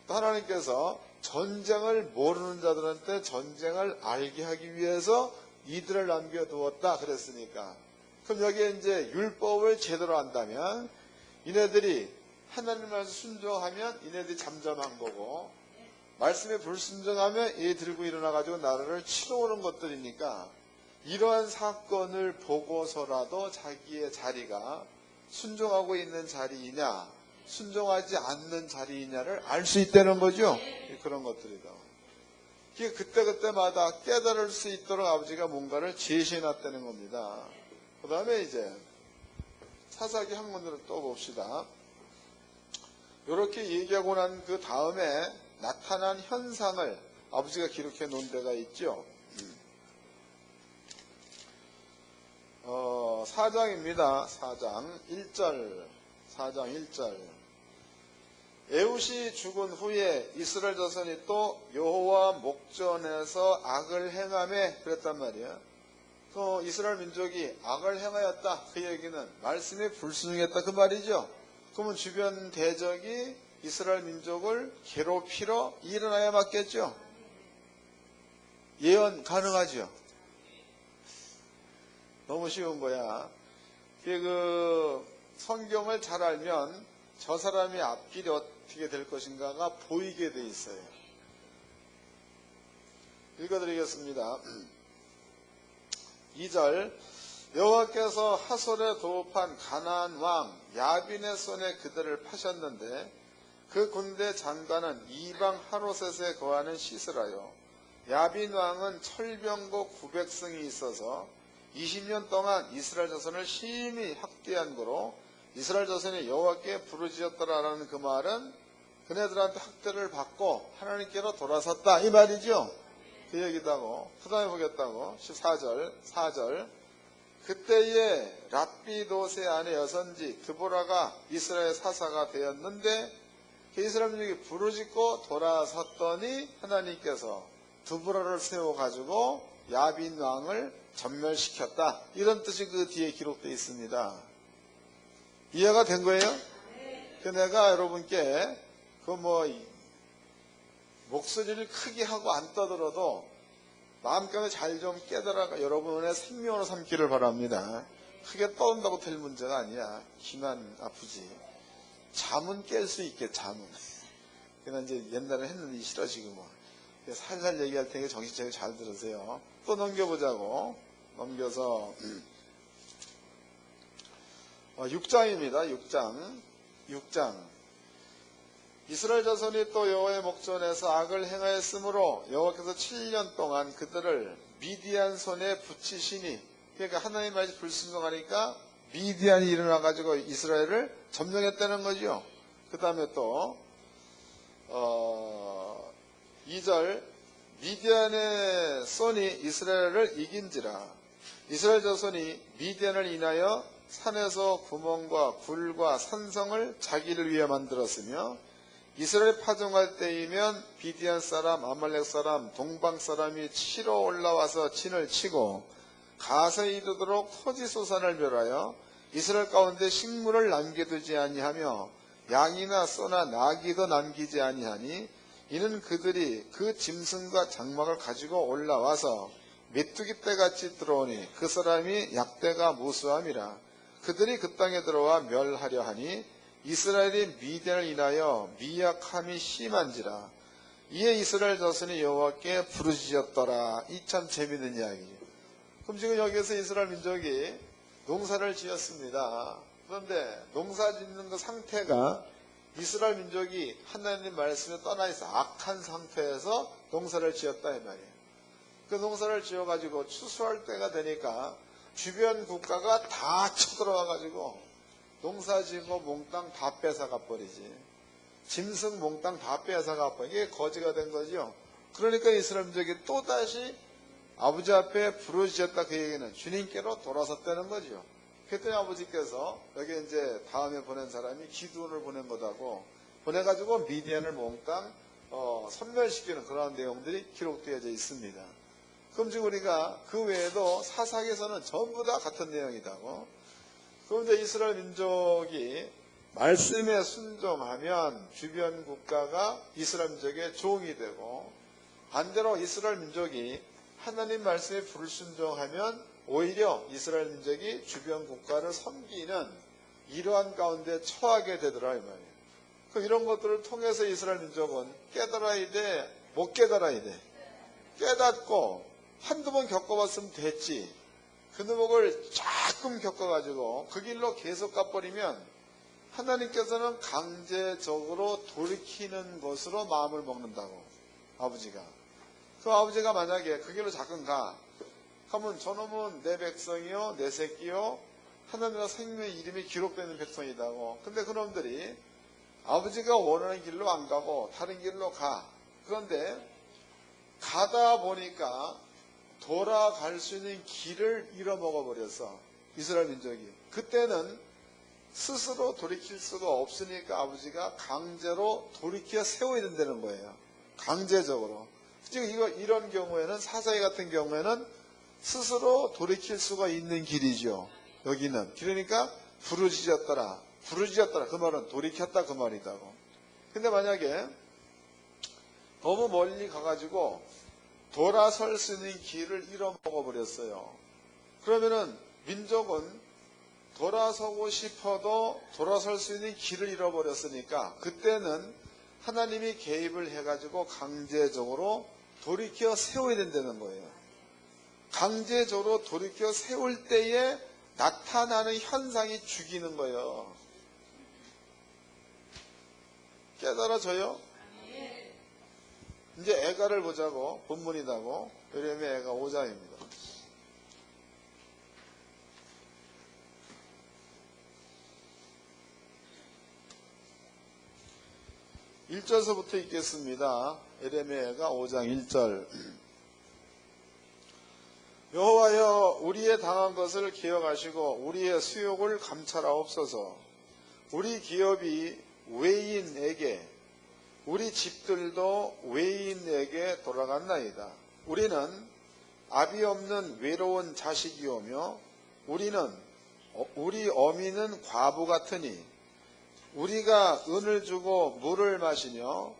또 하나님께서 전쟁을 모르는 자들한테 전쟁을 알게 하기 위해서 이들을 남겨두었다 그랬으니까, 그럼 여기에 이제 율법을 제대로 안다면 이네들이 하나님 말씀 순종하면 이네들이 잠잠한 거고, 말씀에 불순종하면 얘 들고 일어나가지고 나라를 치러 오는 것들이니까, 이러한 사건을 보고서라도 자기의 자리가 순종하고 있는 자리이냐 순종하지 않는 자리이냐를 알 수 있다는 거죠. 그런 것들이다. 그때그때마다 깨달을 수 있도록 아버지가 뭔가를 제시해 놨다는 겁니다. 그 다음에 이제 사사기 한 군데를 또 봅시다. 이렇게 얘기하고 난 그 다음에 나타난 현상을 아버지가 기록해 놓은 데가 있죠. 4장입니다. 4장 1절. 4장 1절. 에훗이 죽은 후에 이스라엘 자손이 또 여호와 목전에서 악을 행하매 그랬단 말이야. 또 이스라엘 민족이 악을 행하였다. 그 얘기는 말씀에 불순종했다 그 말이죠. 그러면 주변 대적이 이스라엘 민족을 괴롭히러 일어나야 맞겠죠. 예언 가능하죠. 너무 쉬운 거야. 그 성경을 잘 알면 저 사람의 앞길이 어떻게 될 것인가가 보이게 돼 있어요. 읽어드리겠습니다. 2절. 여호와께서 하솔에 도읍한 가나안 왕 야빈의 손에 그들을 파셨는데 그 군대 장관은 이방 하로셋에 거하는 시스라요. 야빈 왕은 철병거 900승이 있어서 20년 동안 이스라엘 자손을 심히 학대한 거로 이스라엘 자손이 여호와께 부르짖었더라라는 그 말은 그네들한테 학대를 받고 하나님께로 돌아섰다 이 말이죠. 그 얘기다고. 그 다음에 보겠다고. 4절. 그때에 랍비도세 아내 여선지 드보라가 이스라엘 사사가 되었는데 그 이스라엘 민족이 부르짖고 돌아섰더니 하나님께서 드보라를 세워가지고 야빈 왕을 전멸시켰다. 이런 뜻이 그 뒤에 기록되어 있습니다. 이해가 된 거예요? 그 내가 여러분께 목소리를 크게 하고 안 떠들어도 마음껏 잘 좀 깨달아 여러분의 생명으로 삼기를 바랍니다. 크게 떠든다고 될 문제가 아니야. 기만 아프지. 잠은 깰 수 있게 잠은. 그냥 이제 옛날에 했는데 싫어 지금은. 살살 얘기할 테니까 정신 차리고 잘 들으세요. 또 넘겨보자고. 넘겨서 6장입니다. 6장. 이스라엘 자손이 또 여호와의 목전에서 악을 행하였으므로 여호와께서 7년 동안 그들을 미디안 손에 붙이시니, 그러니까 하나님 말씀 불순종하니까 미디안이 일어나가지고 이스라엘을 점령했다는 거죠. 그 다음에 또 2절. 미디안의 손이 이스라엘을 이긴지라. 이스라엘 자손이 미디안을 인하여 산에서 구멍과 굴과 산성을 자기를 위해 만들었으며 이스라엘 파종할 때이면 미디안 사람, 아말렉 사람, 동방 사람이 치러 올라와서 진을 치고 가서에 이르도록 토지소산을 멸하여 이스라엘 가운데 식물을 남겨두지 아니하며 양이나 소나 나귀도 남기지 아니하니 이는 그들이 그 짐승과 장막을 가지고 올라와서 메뚜기 떼같이 들어오니 그 사람이 약대가 무수함이라. 그들이 그 땅에 들어와 멸하려 하니 이스라엘이 미디안을 인하여 미약함이 심한지라. 이에 이스라엘 자손이 여호와께 부르짖었더라. 이 참 재밌는 이야기죠. 그럼 지금 여기에서 이스라엘 민족이 농사를 지었습니다. 그런데 농사 짓는 그 상태가 이스라엘 민족이 하나님 말씀에 떠나 있어 악한 상태에서 농사를 지었다 이 말이에요. 그 농사를 지어가지고 추수할 때가 되니까 주변 국가가 다 쳐들어와가지고 농사 지은 거 몽땅 다 뺏어가 버리지. 짐승 몽땅 다 뺏어가 버리지. 이게 거지가 된 거죠. 그러니까 이스라엘 민족이 또다시 아버지 앞에 부르짖었다 그 얘기는 주님께로 돌아섰다는 거죠. 그랬더니 아버지께서 여기 이제 다음에 보낸 사람이 기드온을 보낸 거다고 보내가지고 미디안을 몽땅 섬멸시키는 그런 내용들이 기록되어져 있습니다. 그럼 지금 우리가 그 외에도 사사기에서는 전부 다 같은 내용이다고. 그럼 이제 이스라엘 민족이 말씀에 순종하면 주변 국가가 이스라엘 민족의 종이 되고, 반대로 이스라엘 민족이 하나님 말씀에 불순종하면 오히려 이스라엘 민족이 주변 국가를 섬기는 이러한 가운데 처하게 되더라 이 말이에요. 그럼 이런 것들을 통해서 이스라엘 민족은 깨달아야 돼, 못 깨달아야 돼? 깨닫고 한두 번 겪어봤으면 됐지. 그 누목을 조금 겪어가지고 그 길로 계속 가버리면 하나님께서는 강제적으로 돌이키는 것으로 마음을 먹는다고, 아버지가. 그 아버지가 만약에 그 길로 자꾸 가, 그러면 저놈은 내 백성이요, 내 새끼요, 하나님의 생명의 이름이 기록되는 백성이다고. 근데 그놈들이 아버지가 원하는 길로 안 가고 다른 길로 가. 그런데 가다 보니까 돌아갈 수 있는 길을 잃어먹어 버렸어, 이스라엘 민족이. 그때는 스스로 돌이킬 수가 없으니까 아버지가 강제로 돌이켜 세워야 된다는 거예요. 강제적으로. 지금 이런 경우에는, 사사기 같은 경우에는 스스로 돌이킬 수가 있는 길이죠. 여기는. 그러니까 부르짖었더라. 부르짖었더라. 그 말은 돌이켰다 그 말이다고. 근데 만약에 너무 멀리 가가지고 돌아설 수 있는 길을 잃어먹어 버렸어요. 그러면은 민족은 돌아서고 싶어도 돌아설 수 있는 길을 잃어버렸으니까 그때는 하나님이 개입을 해가지고 강제적으로 돌이켜 세워야 된다는 거예요. 강제적으로 돌이켜 세울 때에 나타나는 현상이 죽이는 거예요. 깨달아져요? 이제 애가를 보자고. 본문이다고. 예레미야 애가 5장입니다. 1절서부터 읽겠습니다. 예레미야가 5장 1절. 여호와여, 우리의 당한 것을 기억하시고 우리의 수욕을 감찰하옵소서. 우리 기업이 외인에게, 우리 집들도 외인에게 돌아갔나이다. 우리는 아비 없는 외로운 자식이오며 우리 어미는 과부 같으니 우리가 은을 주고 물을 마시며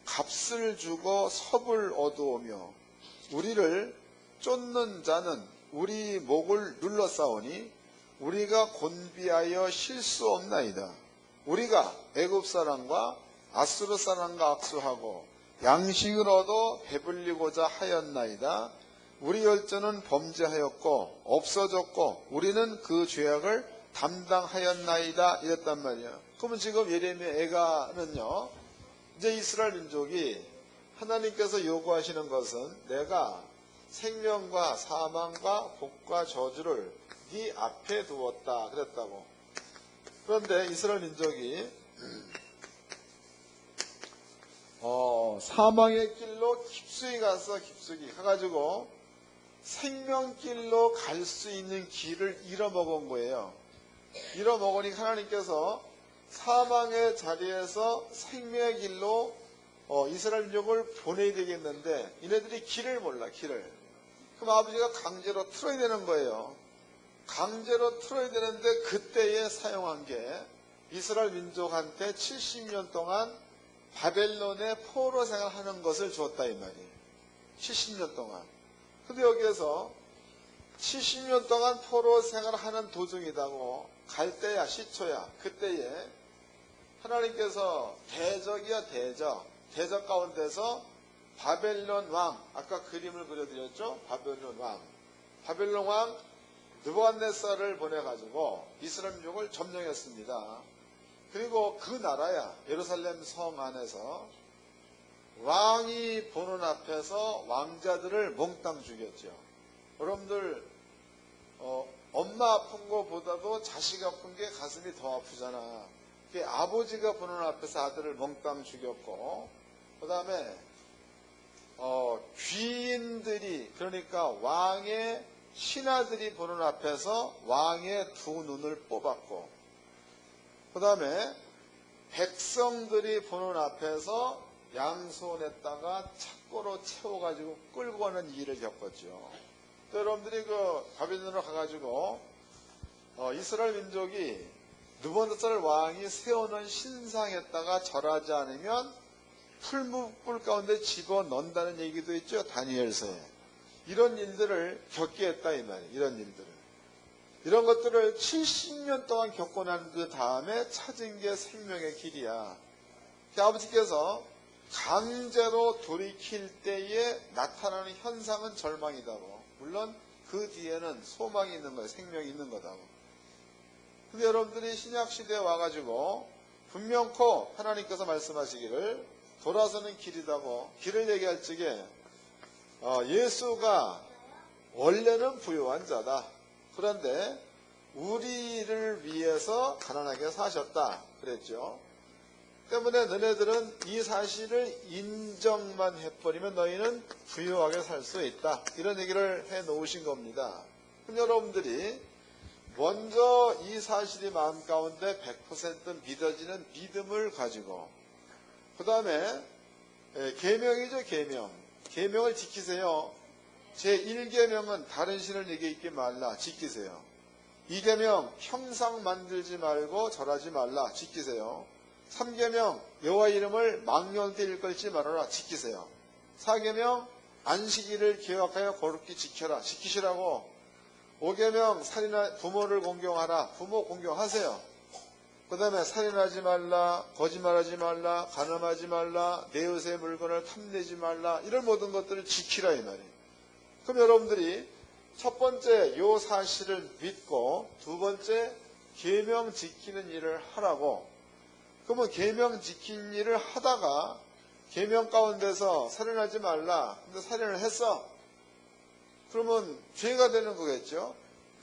값을 주고 섭을 얻으오며 우리를 쫓는 자는 우리 목을 눌러싸우니 우리가 곤비하여 쉴 수 없나이다. 우리가 애굽 사람과 아수르 사람과 악수하고 양식을 얻어 배불리고자 하였나이다. 우리 열조는 범죄하였고 없어졌고 우리는 그 죄악을 담당하였나이다. 이랬단 말이야. 그러면 지금 예레미야 애가는요, 이제 이스라엘 민족이 하나님께서 요구하시는 것은 내가 생명과 사망과 복과 저주를 네 앞에 두었다 그랬다고. 그런데 이스라엘 민족이 사망의 길로 깊숙이 가서 깊숙이 가가지고 생명길로 갈 수 있는 길을 잃어먹은 거예요. 잃어먹으니 하나님께서 사망의 자리에서 생명의 길로 이스라엘 민족을 보내야 되겠는데 이네들이 길을 몰라, 길을. 그럼 아버지가 강제로 틀어야 되는 거예요. 강제로 틀어야 되는데 그때에 사용한 게 이스라엘 민족한테 70년 동안 바벨론의 포로 생활하는 것을 줬다 이 말이에요. 70년 동안. 근데 여기에서 70년 동안 포로 생활하는 도중이다고, 갈 때야 시초야. 그때에 하나님께서 대적이야 대적 가운데서 바벨론 왕, 아까 그림을 그려드렸죠. 바벨론 왕 느부갓네살을 보내가지고 이스라엘 민족을 점령했습니다. 그리고 그 나라야 예루살렘 성 안에서 왕이 보는 앞에서 왕자들을 몽땅 죽였죠. 여러분들 엄마 아픈 것보다도 자식 아픈 게 가슴이 더 아프잖아. 아버지가 보는 앞에서 아들을 몽땅 죽였고, 그 다음에 귀인들이, 그러니까 왕의 신하들이 보는 앞에서 왕의 두 눈을 뽑았고, 그 다음에 백성들이 보는 앞에서 양손에다가 착고로 채워가지고 끌고 가는 일을 겪었죠. 또 여러분들이 그 바벨론으로 가가지고 이스라엘 민족이 느부갓네살 왕이 세워놓은 신상에다가 절하지 않으면 풀무불 가운데 집어넣는다는 얘기도 있죠. 다니엘서에. 이런 일들을 겪게 했다 이 말이에요. 이런 일들을. 이런 것들을 70년 동안 겪고 난 그 다음에 찾은 게 생명의 길이야. 아버지께서 강제로 돌이킬 때에 나타나는 현상은 절망이다고. 물론 그 뒤에는 소망이 있는 거예요. 생명이 있는 거다고. 근데 여러분들이 신약시대에 와가지고 분명코 하나님께서 말씀하시기를 돌아서는 길이다고 길을 얘기할 적에 예수가 원래는 부유한 자다. 그런데 우리를 위해서 가난하게 사셨다 그랬죠. 때문에 너네들은 이 사실을 인정만 해버리면 너희는 부유하게 살 수 있다. 이런 얘기를 해놓으신 겁니다. 그럼 여러분들이 먼저 이 사실이 마음 가운데 100% 믿어지는 믿음을 가지고 그 다음에 계명이죠. 계명을 지키세요. 제1계명은 다른 신을 내게 있지 말라. 지키세요. 2계명 형상 만들지 말고 절하지 말라. 지키세요. 3계명 여호와 이름을 망령되 일컬지 말아라. 지키세요. 4계명 안식일을 기억하여 거룩히 지켜라. 지키시라고. 5계명 부모를 공경하라. 부모 공경하세요. 그 다음에 살인하지 말라, 거짓말하지 말라, 간음하지 말라, 내 의의 물건을 탐내지 말라. 이런 모든 것들을 지키라 이 말이에요. 그럼 여러분들이 첫 번째 요 사실을 믿고 두 번째 계명 지키는 일을 하라고. 그러면 계명 지킨 일을 하다가 계명 가운데서 살인하지 말라. 근데 살인을 했어. 그러면 죄가 되는 거겠죠.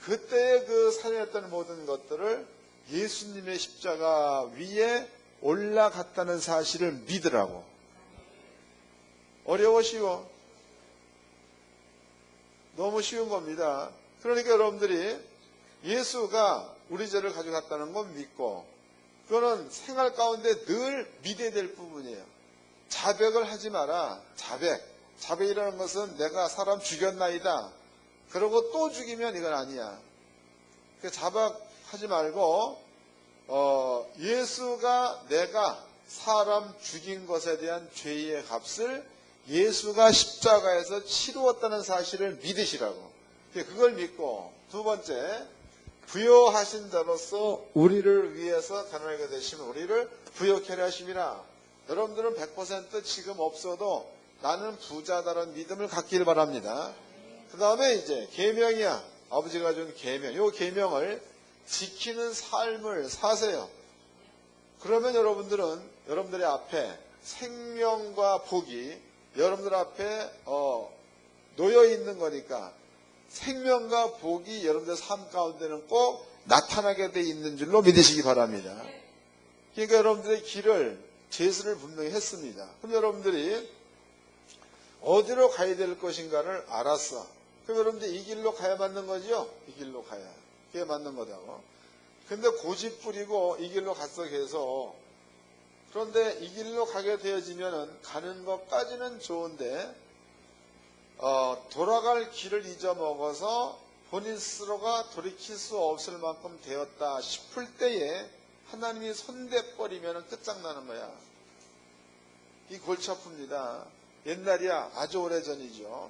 그때의 그 살인했던 모든 것들을 예수님의 십자가 위에 올라갔다는 사실을 믿으라고. 어려워 쉬워? 너무 쉬운 겁니다. 그러니까 여러분들이 예수가 우리 죄를 가져갔다는 건 믿고 그거는 생활 가운데 늘 믿어야 될 부분이에요. 자백을 하지 마라. 자백이라는 것은 내가 사람 죽였나이다. 그러고 또 죽이면 이건 아니야. 자백하지 말고 예수가 내가 사람 죽인 것에 대한 죄의 값을 예수가 십자가에서 치루었다는 사실을 믿으시라고. 그걸 믿고 두 번째 부요하신 자로서 우리를 위해서 가난하게 되시면 우리를 부요케 하려 하심이라. 여러분들은 100% 지금 없어도 나는 부자다라는 믿음을 갖기를 바랍니다. 그 다음에 이제 계명이야. 아버지가 준 계명. 이 계명을 지키는 삶을 사세요. 그러면 여러분들은 여러분들의 앞에 생명과 복이 여러분들 앞에 놓여 있는 거니까 생명과 복이 여러분들 삶 가운데는 꼭 나타나게 돼 있는 줄로 믿으시기 바랍니다. 그러니까 여러분들의 길을 제시를 분명히 했습니다. 그럼 여러분들이 어디로 가야 될 것인가를 알았어. 그럼 여러분들 이 길로 가야 맞는 거죠? 이 길로 가야. 그게 맞는 거다고. 근데 고집 부리고 이 길로 갔어 계속. 그런데 이 길로 가게 되어지면은 가는 것까지는 좋은데 돌아갈 길을 잊어먹어서 본인 스스로가 돌이킬 수 없을 만큼 되었다 싶을 때에 하나님이 손대버리면 끝장나는 거야. 이 골치 아픕니다. 옛날이야. 아주 오래전이죠.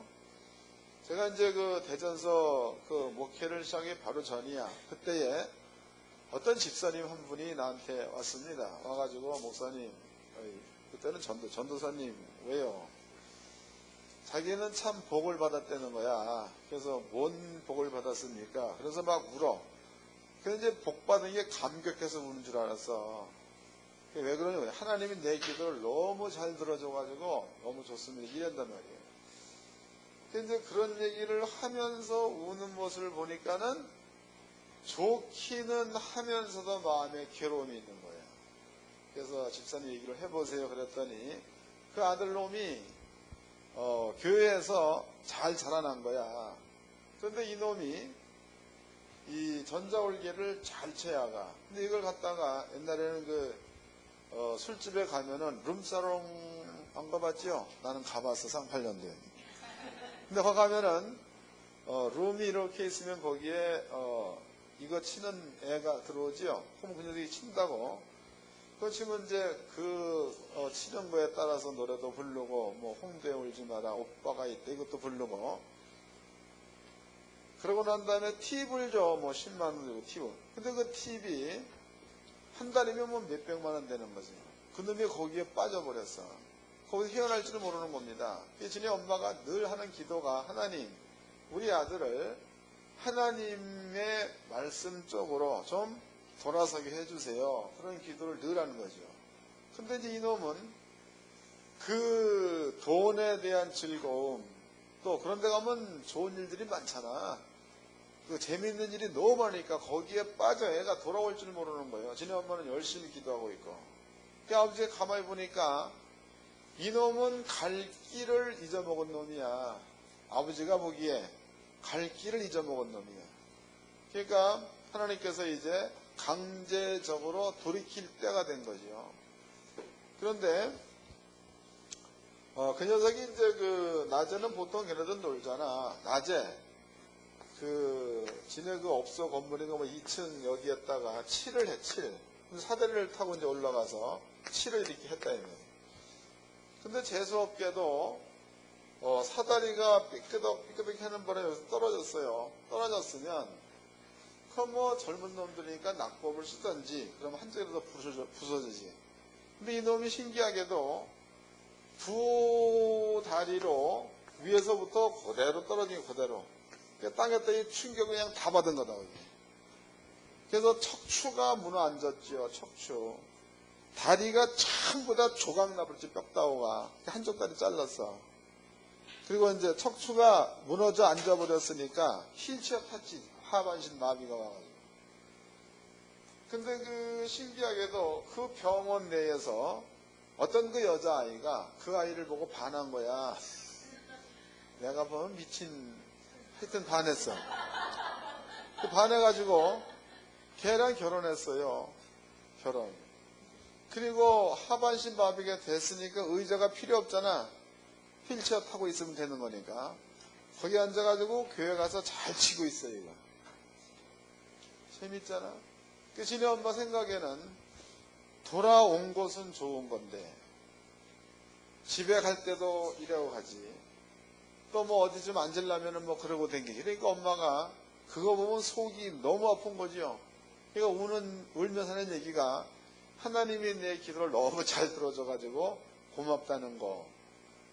제가 이제 그 대전서 그 목회를 시작이 바로 전이야. 그때에 어떤 집사님 한 분이 나한테 왔습니다. 와가지고 목사님, 그때는 전도사님 왜요? 자기는 참 복을 받았다는 거야. 그래서 뭔 복을 받았습니까? 그래서 막 울어. 그래서 이제 복 받은 게 감격해서 우는 줄 알았어. 왜 그러냐? 하나님이 내 기도를 너무 잘 들어줘가지고 너무 좋습니다. 이런단 말이에요. 근데 그런 얘기를 하면서 우는 모습을 보니까는 좋기는 하면서도 마음에 괴로움이 있는 거예요. 그래서 집사님 얘기를 해보세요. 그랬더니 그 아들놈이 교회에서 잘 자라난 거야. 그런데 이놈이 이 전자올개를 잘 채야가. 근데 이걸 갖다가 옛날에는 술집에 가면은 룸사롱 안 가봤죠? 나는 가봤어. 쌍팔년도에. 근데 거기 가면은 룸이 이렇게 있으면 거기에 이거 치는 애가 들어오지요. 그럼 그녀들이 친다고. 그 치면 이제 치는 거에 따라서 노래도 부르고, 뭐, 홍대에 울지 마라, 오빠가 있다, 이것도 부르고. 그러고 난 다음에 팁을 줘. 뭐, 10만 원 주고 팁을. 근데 그 팁이 한 달이면 뭐 몇백만 원 되는 거지. 그놈이 거기에 빠져버렸어. 거기서 헤어날 줄을 모르는 겁니다. 진의 엄마가 늘 하는 기도가 하나님, 우리 아들을 하나님의 말씀 쪽으로 좀 돌아서게 해주세요. 그런 기도를 늘 하는 거죠. 근데 이제 이놈은 그 돈에 대한 즐거움, 또 그런 데 가면 좋은 일들이 많잖아. 그 재미있는 일이 너무 많으니까 거기에 빠져 애가 돌아올 줄 모르는 거예요. 지네 엄마는 열심히 기도하고 있고. 그 아버지가 가만히 보니까 이놈은 갈 길을 잊어먹은 놈이야. 아버지가 보기에 갈 길을 잊어먹은 놈이야. 그러니까 하나님께서 이제 강제적으로 돌이킬 때가 된 거죠. 그런데 그 녀석이 이제 낮에는 보통 걔네들 놀잖아. 낮에 지네 업소 건물인가 뭐 2층 여기에다가 칠을 해, 칠. 사다리를 타고 이제 올라가서 칠을 이렇게 했다, 이거. 근데 재수없게도, 사다리가 삐끄덕 하는 바람에 떨어졌어요. 떨어졌으면, 그럼 뭐 젊은 놈들이니까 낙법을 쓰던지, 그럼 한쪽이라도 부서지지. 근데 이놈이 신기하게도 두 다리로 위에서부터 그대로 떨어진 게 그대로. 땅에다 이 충격을 그냥 다 받은 거다. 그래서 척추가 무너앉았죠. 척추. 다리가 전부 다 조각나버렸지. 뼈다오가 한쪽 다리 잘랐어. 그리고 이제 척추가 무너져 앉아버렸으니까 휠체어 탔지. 하반신 마비가 와가지고. 근데 신기하게도 그 병원 내에서 어떤 그 여자아이가 그 아이를 보고 반한 거야. 내가 보면 미친, 하여튼 반했어. 반해가지고 걔랑 결혼했어요. 결혼. 그리고 하반신 마비가 됐으니까 의자가 필요 없잖아. 휠체어 타고 있으면 되는 거니까. 거기 앉아가지고 교회 가서 잘 치고 있어요, 이거. 재밌잖아. 그 지네 엄마 생각에는 돌아온 곳은 좋은 건데, 집에 갈 때도 이러고 가지. 또 뭐 어디 좀 앉으려면은 뭐 그러고 댕기지. 그러니까 엄마가 그거 보면 속이 너무 아픈 거죠. 그러니까 울면서 하는 얘기가 하나님이 내 기도를 너무 잘 들어줘가지고 고맙다는 거.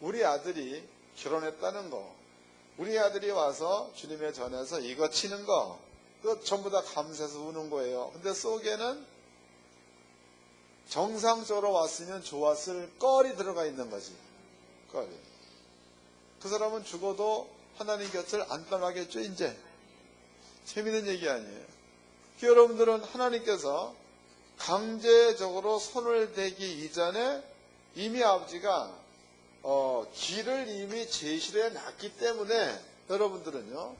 우리 아들이 결혼했다는 거. 우리 아들이 와서 주님의 전에서 이거 치는 거. 그거 전부 다 감사해서 우는 거예요. 근데 속에는 정상적으로 왔으면 좋았을 껄이 들어가 있는 거지. 껄이. 그 사람은 죽어도 하나님 곁을 안 떠나겠죠, 이제. 재밌는 얘기 아니에요. 여러분들은 하나님께서 강제적으로 손을 대기 이전에 이미 아버지가 길을 이미 제시를 해놨기 때문에 여러분들은요,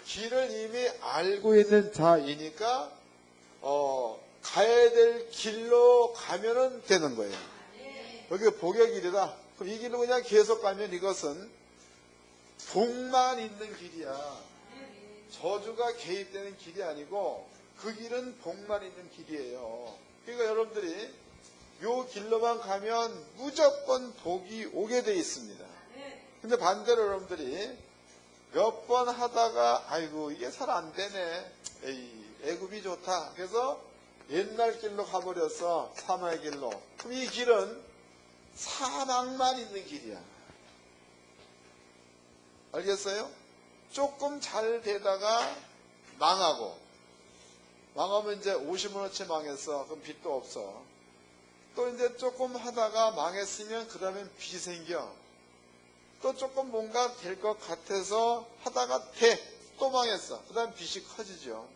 길을 이미 알고 있는 자이니까 가야 될 길로 가면은 되는 거예요. 여기 복의 길이다. 그럼 이 길로 그냥 계속 가면 이것은 복만 있는 길이야. 저주가 개입되는 길이 아니고 그 길은 복만 있는 길이에요. 그러니까 여러분들이 요 길로만 가면 무조건 복이 오게 돼 있습니다. 근데 반대로 여러분들이 몇 번 하다가 아이고 이게 잘 안 되네. 에이, 애굽이 좋다. 그래서 옛날 길로 가버렸어. 사마의 길로. 그럼 이 길은 사망만 있는 길이야. 알겠어요? 조금 잘 되다가 망하고, 망하면 이제 50원어치 망했어. 그럼 빚도 없어. 또 이제 조금 하다가 망했으면 그 다음엔 빚이 생겨. 또 조금 뭔가 될 것 같아서 하다가 또 망했어. 그 다음 빚이 커지죠.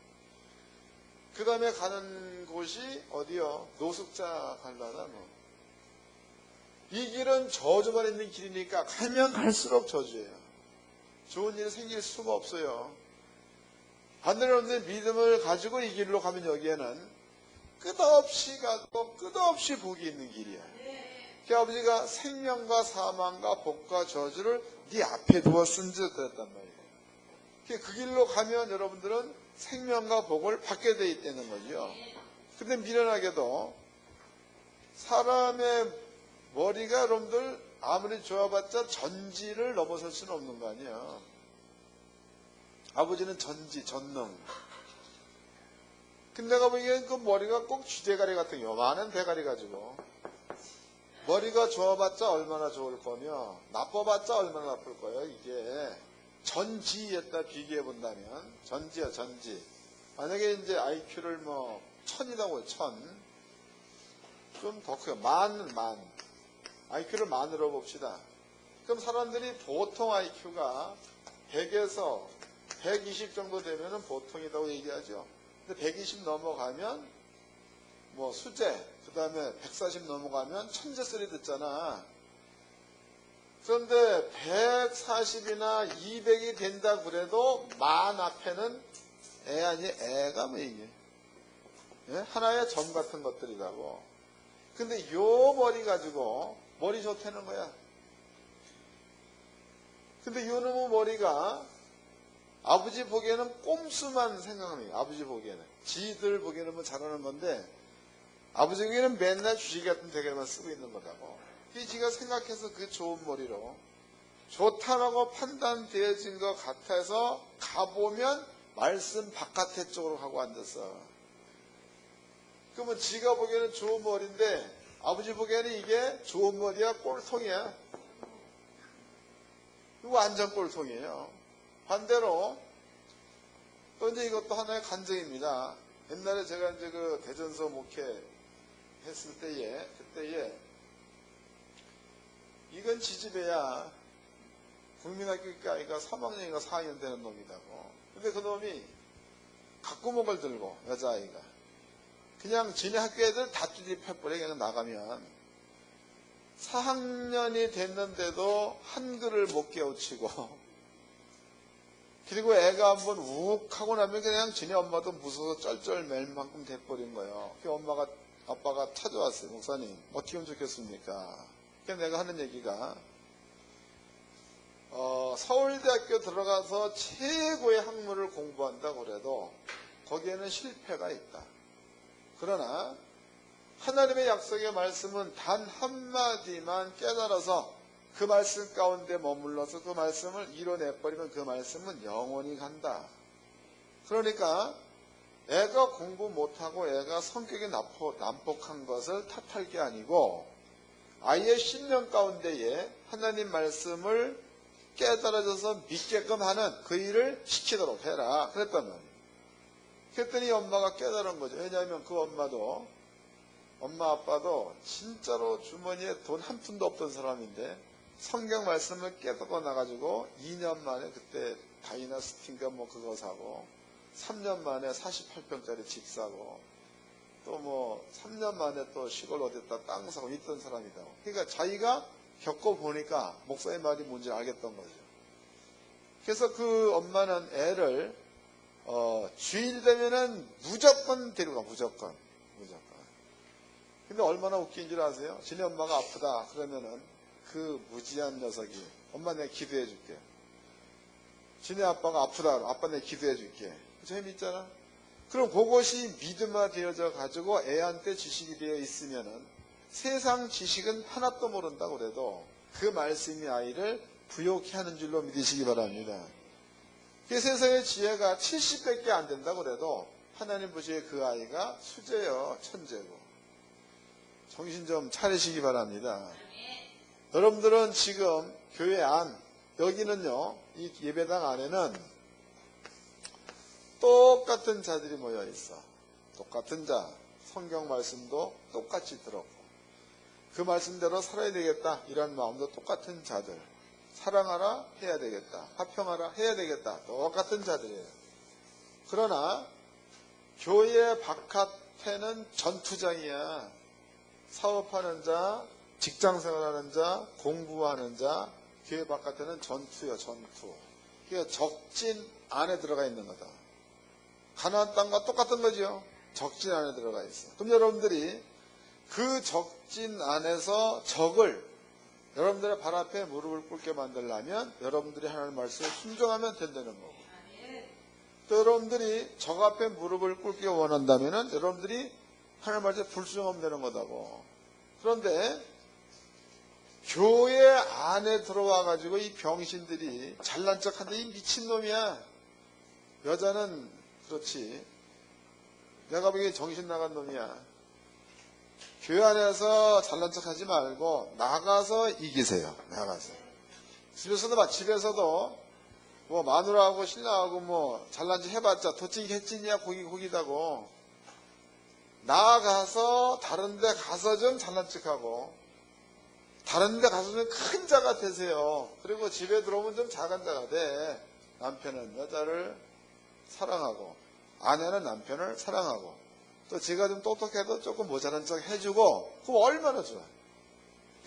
그 다음에 가는 곳이 어디요? 노숙자 갈라나 뭐. 이 길은 저주만 있는 길이니까 가면 갈수록 저주예요. 좋은 일이 생길 수가 없어요. 반대로 믿음을 가지고 이 길로 가면 여기에는 끝없이 가도 끝없이 복이 있는 길이야. 그 아버지가 생명과 사망과 복과 저주를 네 앞에 두어 쓴 듯 그랬단 말이에요. 그 길로 가면 여러분들은 생명과 복을 받게 돼 있다는 거죠. 근데 미련하게도 사람의 머리가 여러분들 아무리 좋아봤자 전지를 넘어설 수는 없는 거 아니에요. 아버지는 전지, 전능. 근데 내가 보기엔 그 머리가 꼭 쥐대가리 같은 요만한 대가리 가지고 머리가 좋아봤자 얼마나 좋을 거며 나빠봤자 얼마나 나쁠 거예요. 이게 전지에다 비교해 본다면 전지야 전지. 만약에 이제 IQ를 뭐 1000이라고 해요. 1000. 좀 더 커요. 만. IQ를 만으로 봅시다. 그럼 사람들이 보통 IQ가 100에서 120 정도 되면은 보통이라고 얘기하죠. 근데 120 넘어가면 뭐 수재, 그 다음에 140 넘어가면 천재 소리 듣잖아. 그런데 140이나 200이 된다 그래도 만 앞에는 애 아니 애가 뭐 이게 예? 하나의 점 같은 것들이라고. 근데 요 머리 가지고 머리 좋다는 거야. 근데 요 놈의 머리가 아버지 보기에는 꼼수만 생각합니다. 아버지 보기에는 지들 보기에는 뭐 잘하는 건데 아버지 보기에는 맨날 주식 같은 대결만 쓰고 있는 거라고. 이 지가 생각해서 그 좋은 머리로 좋다라고 판단되어진 것 같아서 가보면 말씀 바깥에 쪽으로 가고 앉았어. 그러면 지가 보기에는 좋은 머리인데 아버지 보기에는 이게 좋은 머리야 꼴통이야. 이거 완전 꼴통이에요. 반대로 또 이제 이것도 하나의 간증입니다. 옛날에 제가 이제 그 대전서 목회 했을 때에 그때에 이건 지지배야. 국민학교 아이가 3학년인가 4학년 되는 놈이라고. 근데 그 놈이 각구목을 들고 여자아이가 그냥 지네 학교 애들 다 뚜집해버려. 그냥 나가면 4학년이 됐는데도 한글을 못 깨우치고 그리고 애가 한번 욱 하고 나면 그냥 지네 엄마도 무서워서 쩔쩔맬 만큼 돼버린 거예요. 그 아빠가 찾아왔어요. 목사님 어떻게 하면 좋겠습니까? 그래서 내가 하는 얘기가 서울대학교 들어가서 최고의 학문을 공부한다고 그래도 거기에는 실패가 있다. 그러나 하나님의 약속의 말씀은 단 한마디만 깨달아서 그 말씀 가운데 머물러서 그 말씀을 이뤄내버리면 그 말씀은 영원히 간다. 그러니까 애가 공부 못하고 애가 성격이 난폭한 것을 탓할 게 아니고 아이의 신령 가운데에 하나님 말씀을 깨달아져서 믿게끔 하는 그 일을 시키도록 해라. 그랬단 말이에요. 그랬더니 엄마가 깨달은 거죠. 왜냐하면 그 엄마 아빠도 진짜로 주머니에 돈 한 푼도 없던 사람인데 성경 말씀을 깨닫고 나가지고 2년 만에 그때 다이나스티인가 뭐 그거 사고 3년 만에 48평짜리 집 사고 또 뭐 3년 만에 또 시골 어디다 땅 사고 있던 사람이다. 그러니까 자기가 겪어보니까 목사의 말이 뭔지 알겠던 거죠. 그래서 그 엄마는 애를 주일 되면은 무조건 데리고 가. 무조건. 근데 얼마나 웃긴 줄 아세요? 지네 엄마가 아프다 그러면은 그 무지한 녀석이 엄마 내가 기도해 줄게. 지네 아빠가 아프다 아빠 내가 기도해 줄게. 재밌잖아. 그럼 그것이 믿음화 되어져 가지고 애한테 지식이 되어 있으면은 세상 지식은 하나도 모른다고 그래도 그 말씀이 아이를 부욕해 하는 줄로 믿으시기 바랍니다. 그 세상의 지혜가 70밖에 안 된다고 그래도 하나님 보시기에 그 아이가 수재요 천재고. 정신 좀 차리시기 바랍니다. 여러분들은 지금 교회 안 여기는요 이 예배당 안에는 똑같은 자들이 모여 있어. 똑같은 자 성경 말씀도 똑같이 들었고 그 말씀대로 살아야 되겠다 이런 마음도 똑같은 자들. 사랑하라 해야 되겠다. 화평하라 해야 되겠다. 똑같은 자들이에요. 그러나 교회 바깥에는 전투장이야. 사업하는 자, 직장생활하는 자, 공부하는 자, 교회 바깥에는 전투요, 전투. 그러니까 적진 안에 들어가 있는 거다. 가나안 땅과 똑같은 거죠. 적진 안에 들어가 있어. 그럼 여러분들이 그 적진 안에서 적을 여러분들의 발 앞에 무릎을 꿇게 만들려면 여러분들이 하나님 말씀에 순종하면 된다는 거고. 또 여러분들이 적 앞에 무릎을 꿇기 원한다면은 여러분들이 하나님 말씀에 불순종하면 되는 거다고. 그런데 교회 안에 들어와 가지고 이 병신들이 잘난 척한데 이 미친놈이야. 여자는 그렇지. 내가 보기엔 정신 나간 놈이야. 교회 안에서 잘난 척 하지 말고 나가서 이기세요. 나가서. 집에서도 뭐 마누라하고 신랑하고 뭐 잘난 척 해봤자 도찐 개찐이야 고기다고. 나가서 다른 데 가서 좀 잘난 척하고 다른 데 가서 좀 큰 자가 되세요. 그리고 집에 들어오면 좀 작은 자가 돼. 남편은 여자를 사랑하고 아내는 남편을 사랑하고 또 지가 좀 똑똑해도 조금 모자란 척 해주고 그럼 얼마나 좋아.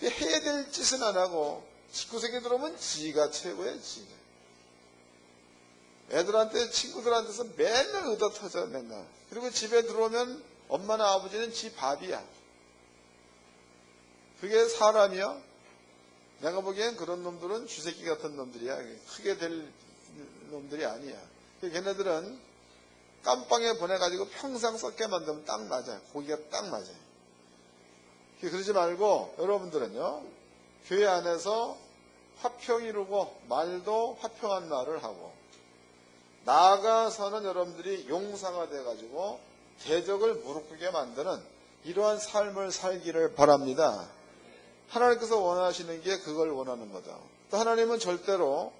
해야 될 짓은 안 하고 직구석에 들어오면 지가 최고야. 지가. 애들한테 친구들한테서 맨날 의도터져 맨날. 그리고 집에 들어오면 엄마나 아버지는 지 밥이야. 그게 사람이야? 내가 보기엔 그런 놈들은 쥐새끼 같은 놈들이야. 크게 될 놈들이 아니야. 걔네들은 깜빵에 보내가지고 평생 썩게 만들면 딱 맞아요. 고기가 딱 맞아요. 그러지 말고 여러분들은요. 교회 안에서 화평 이루고 말도 화평한 말을 하고 나아가서는 여러분들이 용사가 돼가지고 대적을 무릎 꿇게 만드는 이러한 삶을 살기를 바랍니다. 하나님께서 원하시는 게 그걸 원하는 거다. 또 하나님은 절대로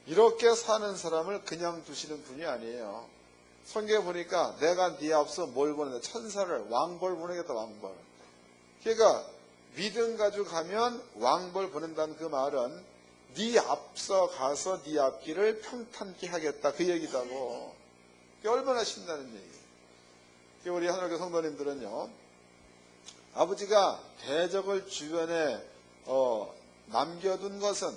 이렇게 사는 사람을 그냥 두시는 분이 아니에요. 성경에 보니까 내가 네 앞서 뭘 보내는데 천사를 왕벌 보내겠다. 왕벌. 그러니까 믿음 가지고 가면 왕벌 보낸다는 그 말은 네 앞서 가서 네 앞길을 평탄케 하겠다 그 얘기다고. 그게 얼마나 신나는 얘기예요. 우리 하늘교 성도님들은요. 아버지가 대적을 주변에 남겨둔 것은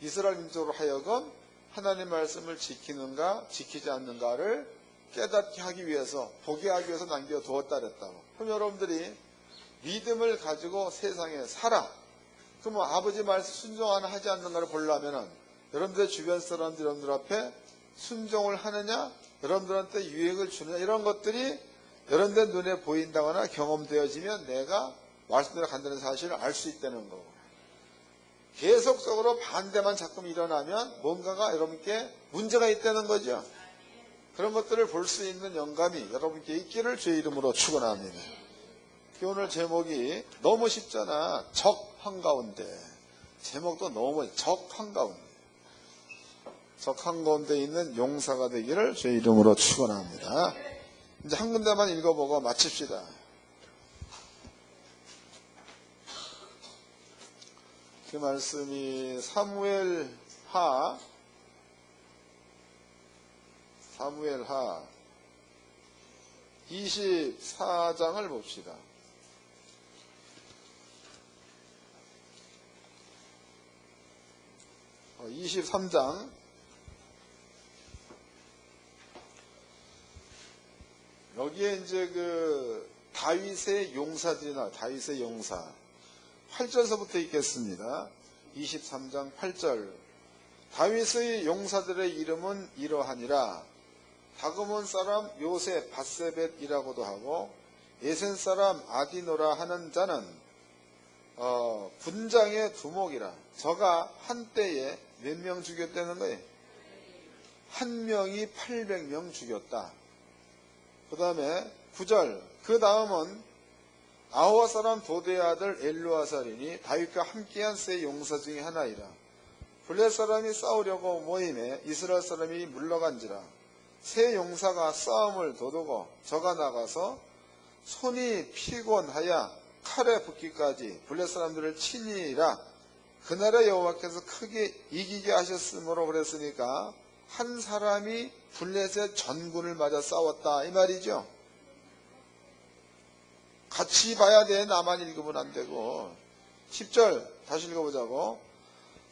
이스라엘 민족으로 하여금 하나님 말씀을 지키는가 지키지 않는가를 깨닫게 하기 위해서 보게 하기 위해서 남겨두었다 그랬다고. 그럼 여러분들이 믿음을 가지고 세상에 살아. 그럼 아버지 말씀 순종하나 하지 않는가를 보려면은 여러분들의 주변 사람들 여러분들 앞에 순종을 하느냐 여러분들한테 유익을 주느냐 이런 것들이 여러분들 눈에 보인다거나 경험되어지면 내가 말씀대로 간다는 사실을 알 수 있다는 거고 계속적으로 반대만 자꾸 일어나면 뭔가가 여러분께 문제가 있다는 거죠. 그런 것들을 볼 수 있는 영감이 여러분께 있기를 주의 이름으로 축원합니다. 오늘 제목이 너무 쉽잖아. 적 한가운데. 제목도 너무 적 한가운데. 적 한가운데 있는 용사가 되기를 주의 이름으로 축원합니다. 이제 한 군데만 읽어보고 마칩시다. 그 말씀이 사무엘하 24장을 봅시다. 어, 23장 여기에 이제 그 다윗의 용사들이 나와요. 다윗의 용사 8절서부터 읽겠습니다. 23장 8절 다윗의 용사들의 이름은 이러하니라. 다그몬 사람 요셉 바세벳이라고도 하고 예센 사람 아디노라 하는 자는 군장의 두목이라. 저가 한때에 몇 명 죽였다는 거예요? 한 명이 800명 죽였다. 그 다음에 9절 그 다음은 아호와 사람 도대의 아들 엘루아살이니 다윗과 함께한 세 용사 중에 하나이라. 블레 사람이 싸우려고 모임에 이스라엘 사람이 물러간지라. 세 용사가 싸움을 도두고 저가 나가서 손이 피곤하여 칼에 붙기까지 블레 사람들을 치니라. 그날에 여호와께서 크게 이기게 하셨으므로 그랬으니까 한 사람이 블렛의 전군을 맞아 싸웠다 이 말이죠. 같이 봐야 돼. 나만 읽으면 안 되고. 10절 다시 읽어보자고.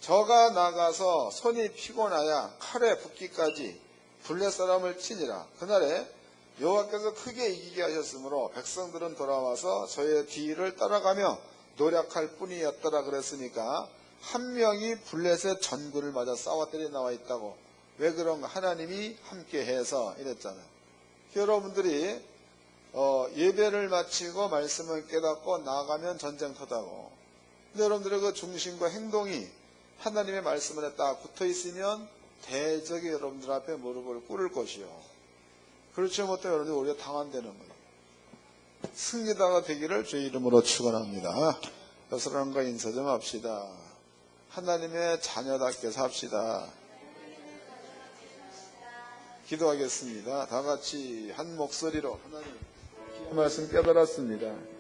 저가 나가서 손이 피곤하여 칼에 붙기까지 블렛 사람을 치니라. 그날에 여호와께서 크게 이기게 하셨으므로 백성들은 돌아와서 저의 뒤를 따라가며 노력할 뿐이었더라 그랬으니까 한 명이 블렛의 전군을 맞아 싸웠더니 나와 있다고. 왜 그런가? 하나님이 함께해서 이랬잖아요. 여러분들이 예배를 마치고 말씀을 깨닫고 나가면 전쟁터다고. 근데 여러분들의 그 중심과 행동이 하나님의 말씀에 딱 붙어 있으면 대적이 여러분들 앞에 무릎을 꿇을 것이요. 그렇지 못해 여러분들 우리가 당한다는 거예요. 승리자가 되기를 주의 이름으로 축원합니다. 사랑과 인사 좀 합시다. 하나님의 자녀답게 삽시다. 기도하겠습니다. 다 같이 한 목소리로 하나님 말씀 깨달았습니다.